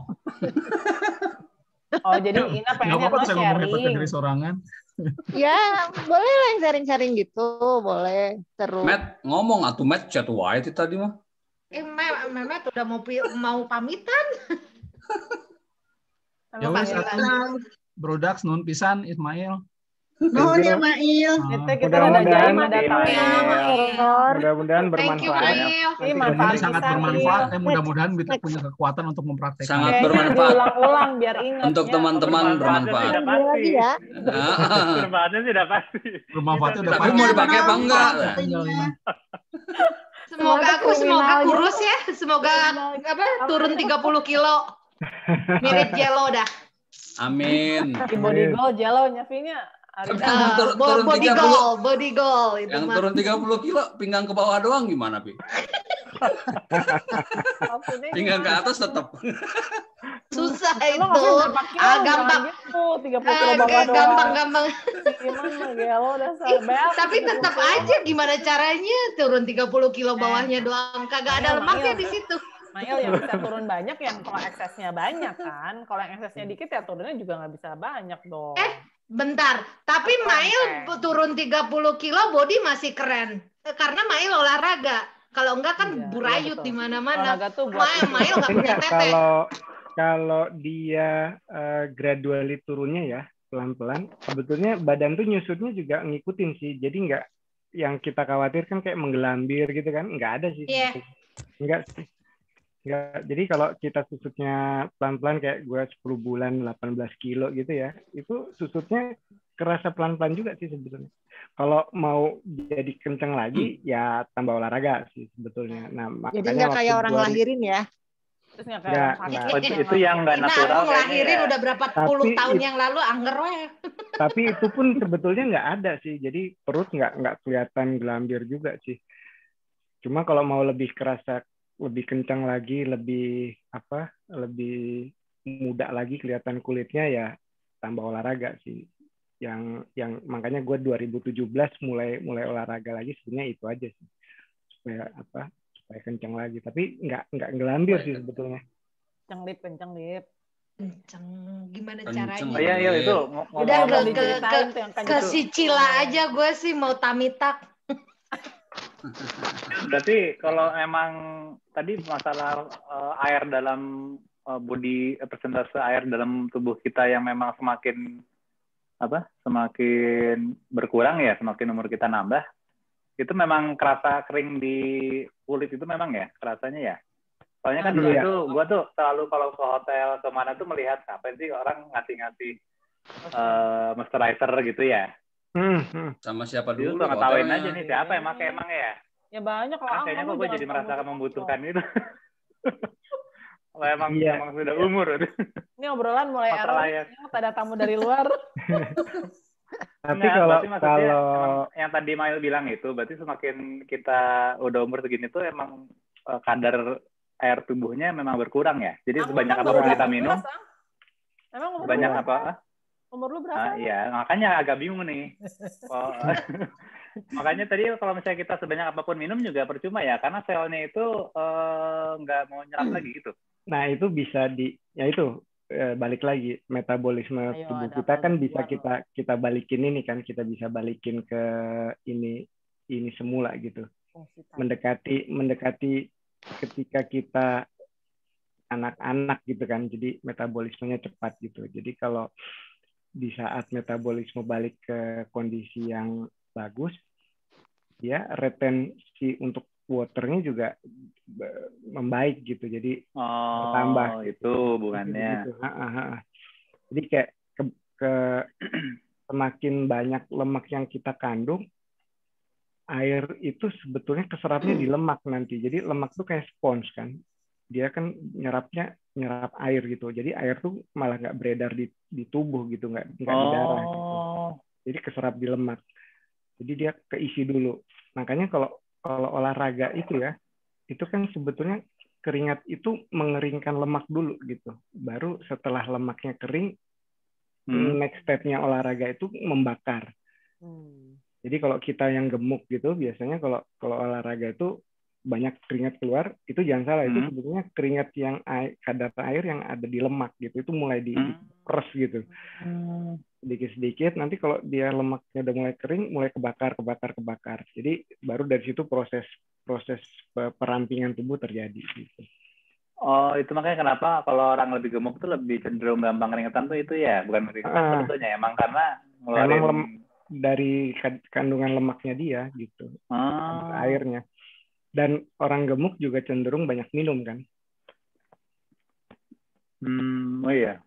Oh, jadi Ina pengennya lo sharing. Dari sorangan. Ya, boleh lah yang sharing-sharing gitu, boleh. Seru. Matt, ngomong atuh Matt chat wae tadi mah. Matt udah mau pamitan. Ya wes Brodax nun pisan Ismail. Nuhun ya Mail. Mudah-mudahan bermanfaat. Ini sangat bermanfaat. Mudah-mudahan kita punya kekuatan untuk mempraktekkan. Sangat bermanfaat. Ulang-ulang biar ingat. Untuk teman-teman bermanfaat. Bermanfaatnya tidak pasti. Bermanfaatnya udah pasti. Tapi mau dipakai apa enggak? Semoga kurus ya. Semoga turun 30 kilo. Mirip Jello dah. Amin. Body goal Jello nyafinya. Body goal itu yang turun 30 kilo pinggang ke bawah doang gimana Pi? Pinggang ke atas tetap susah itu. Gampang. 30 kilo bawah doang. Gampang. Gimana Gelo dasar bel. Tapi tetap aja gimana caranya turun 30 kilo bawahnya doang. Kagak ada lemaknya di situ. Mail yang bisa turun banyak yang kalau eksesnya banyak kan. Kalau yang eksesnya dikit ya turunnya juga nggak bisa banyak dong. Bentar, tapi Mail turun 30 kilo body masih keren. Karena Mail olahraga. Kalau enggak kan burayut di mana-mana. Mail nggak punya tete. Kalau dia gradually turunnya ya, pelan-pelan, sebetulnya badan tuh nyusutnya juga ngikutin sih. Jadi nggak yang kita khawatirkan kayak menggelambir gitu kan, nggak ada sih. Iya. Enggak sih. Enggak. Jadi kalau kita susutnya pelan-pelan kayak gue 10 bulan 18 kilo gitu ya, itu susutnya kerasa pelan-pelan juga sih sebetulnya. Kalau mau jadi kenceng lagi ya tambah olahraga sih sebetulnya. Nah, jadi nggak kayak orang lahirin ya? Terus nggak kayak itu yang nggak natural. Nah, lahirin udah berapa puluh tahun yang lalu angger we. Tapi itu pun sebetulnya nggak ada sih. Jadi perut nggak kelihatan gelambir juga sih. Cuma kalau mau lebih kerasa lebih kencang lagi, lebih muda lagi kelihatan kulitnya ya tambah olahraga sih. Yang makanya gue 2017 mulai olahraga lagi sebenarnya itu aja sih. Supaya kencang lagi. Tapi nggak gelambir sih sebetulnya. Kencang lip. Gimana caranya? Oh iya itu. Udah ke Sicila aja gue sih mau tamitak. Berarti kalau emang tadi masalah air dalam persentase air dalam tubuh kita yang memang semakin berkurang ya, semakin umur kita nambah, itu memang kerasa kering di kulit itu memang ya, kerasanya ya. Soalnya kan dulu itu gue tuh selalu kalau ke hotel kemana tuh melihat apa sih orang ngasih moisturizer gitu ya. Sama siapa dulu? Gue ngetawain aja nih siapa yang pakai emang ya. Ya banyak lah. Kayaknya kok gue jadi merasakan membutuhkan itu. Kalau emang sudah umur. Ini obrolan mulai error. Ada tamu dari luar. Tapi kalau yang tadi Mail bilang itu, berarti semakin kita udah umur segini tuh emang kadar air tubuhnya memang berkurang ya. Jadi sebanyak apapun kita minum. Sebanyak apa? Umur lu berapa? Iya, makanya agak bingung nih. Makanya tadi kalau misalnya kita sebanyak apapun minum juga percuma ya, karena selnya itu nggak mau nyerap lagi gitu. Nah itu bisa balik lagi metabolisme tubuh kita kan bisa kita balikin ini kan, kita bisa balikin ke ini semula gitu. Mendekati ketika kita anak-anak gitu kan, jadi metabolismenya cepat gitu. Jadi kalau di saat metabolisme balik ke kondisi yang bagus, ya retensi untuk waternya juga membaik gitu, jadi bertambah. Itu hubungannya. Gitu. Jadi kayak semakin banyak lemak yang kita kandung, air itu sebetulnya keserapnya di lemak nanti. Jadi lemak tuh kayak spons kan. Dia kan nyerap air gitu. Jadi air tuh malah nggak beredar di tubuh gitu, nggak di darah gitu. Jadi keserap di lemak. Jadi dia keisi dulu. Makanya kalau olahraga itu ya, itu kan sebetulnya keringat itu mengeringkan lemak dulu gitu. Baru setelah lemaknya kering, next step-nya olahraga itu membakar. Jadi kalau kita yang gemuk gitu, biasanya kalau olahraga itu banyak keringat keluar, itu jangan salah, itu sebetulnya keringat yang kadar air yang ada di lemak gitu, itu mulai diperes gitu. Sedikit-sedikit, nanti kalau dia lemaknya udah mulai kering, mulai kebakar. Jadi baru dari situ proses perampingan tubuh terjadi gitu. Oh, itu makanya kenapa kalau orang lebih gemuk tuh lebih cenderung gampang keringetan tuh itu ya, bukan keringetan sebetulnya, emang karena ngeluarin dari kandungan lemaknya dia gitu, airnya. Dan orang gemuk juga cenderung banyak minum kan. Oh iya.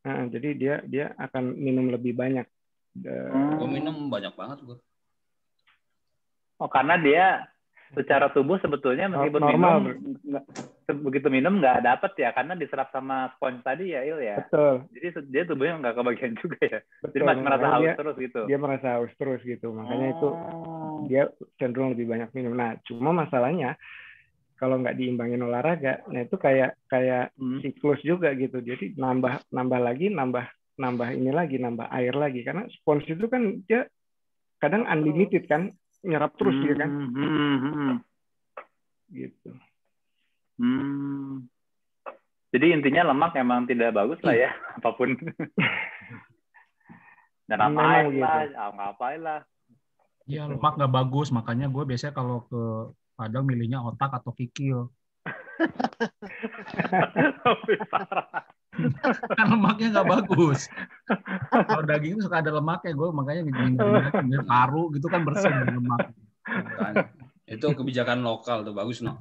Nah, jadi dia akan minum lebih banyak. Gue minum banyak banget gue. Oh, karena dia secara tubuh sebetulnya meskipun normal, begitu minum nggak dapet ya, karena diserap sama spons tadi ya, Il ya. Betul. Jadi dia tubuhnya nggak kebagian juga ya. Betul. Jadi masih merasa haus terus gitu. Dia merasa haus terus gitu, makanya itu dia cenderung lebih banyak minum. Nah, cuma masalahnya kalau nggak diimbangin olahraga, nah itu kayak siklus juga gitu. Jadi nambah lagi, nambah ini lagi, nambah air lagi. Karena spons itu kan dia kadang unlimited kan, nyerap terus dia kan. Gitu. Jadi intinya lemak emang tidak bagus lah ya, apapun. Dan ngapain lah, ngapain lah. Iya, lemak nggak bagus, makanya gue biasanya kalau ke Padang milihnya otak atau kikil. Tapi parah. Kan lemaknya nggak bagus. Kalau daging itu suka ada lemaknya, gue makanya ngindar paru gitu kan bersih dari lemak. Itu kebijakan lokal tuh, bagus no.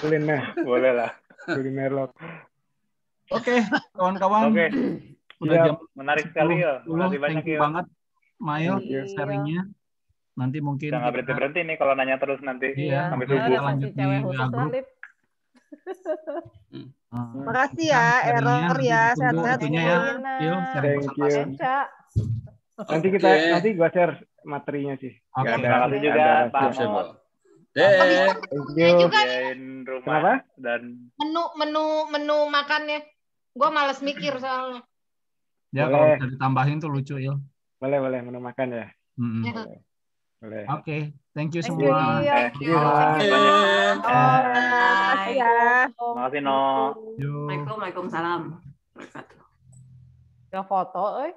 Kuliner. Boleh lah. Kuliner lokal. Oke, kawan-kawan. Oke. Udah jam menarik sekali ya. Terima kasih banyak ya. Banget, Mail, sharingnya. Nanti mungkin nggak berhenti nih kalau nanya terus nanti sampai subuh. Lanjut di WA group. Makasih ya, Error ya, sehat-sehat ya. Thank you. Nanti gua share materinya sih. Oke. Terima kasih juga Pak Ahmad. Thank you. Kenapa? Dan menu makannya, gua malas mikir soalnya. Ya kalau bisa ditambahin tuh lucu Il. Boleh menu makan ya. Boleh. Oke, thank you semua. Thank you. Makasih No. Waalaikumsalam. Ya foto, Iya.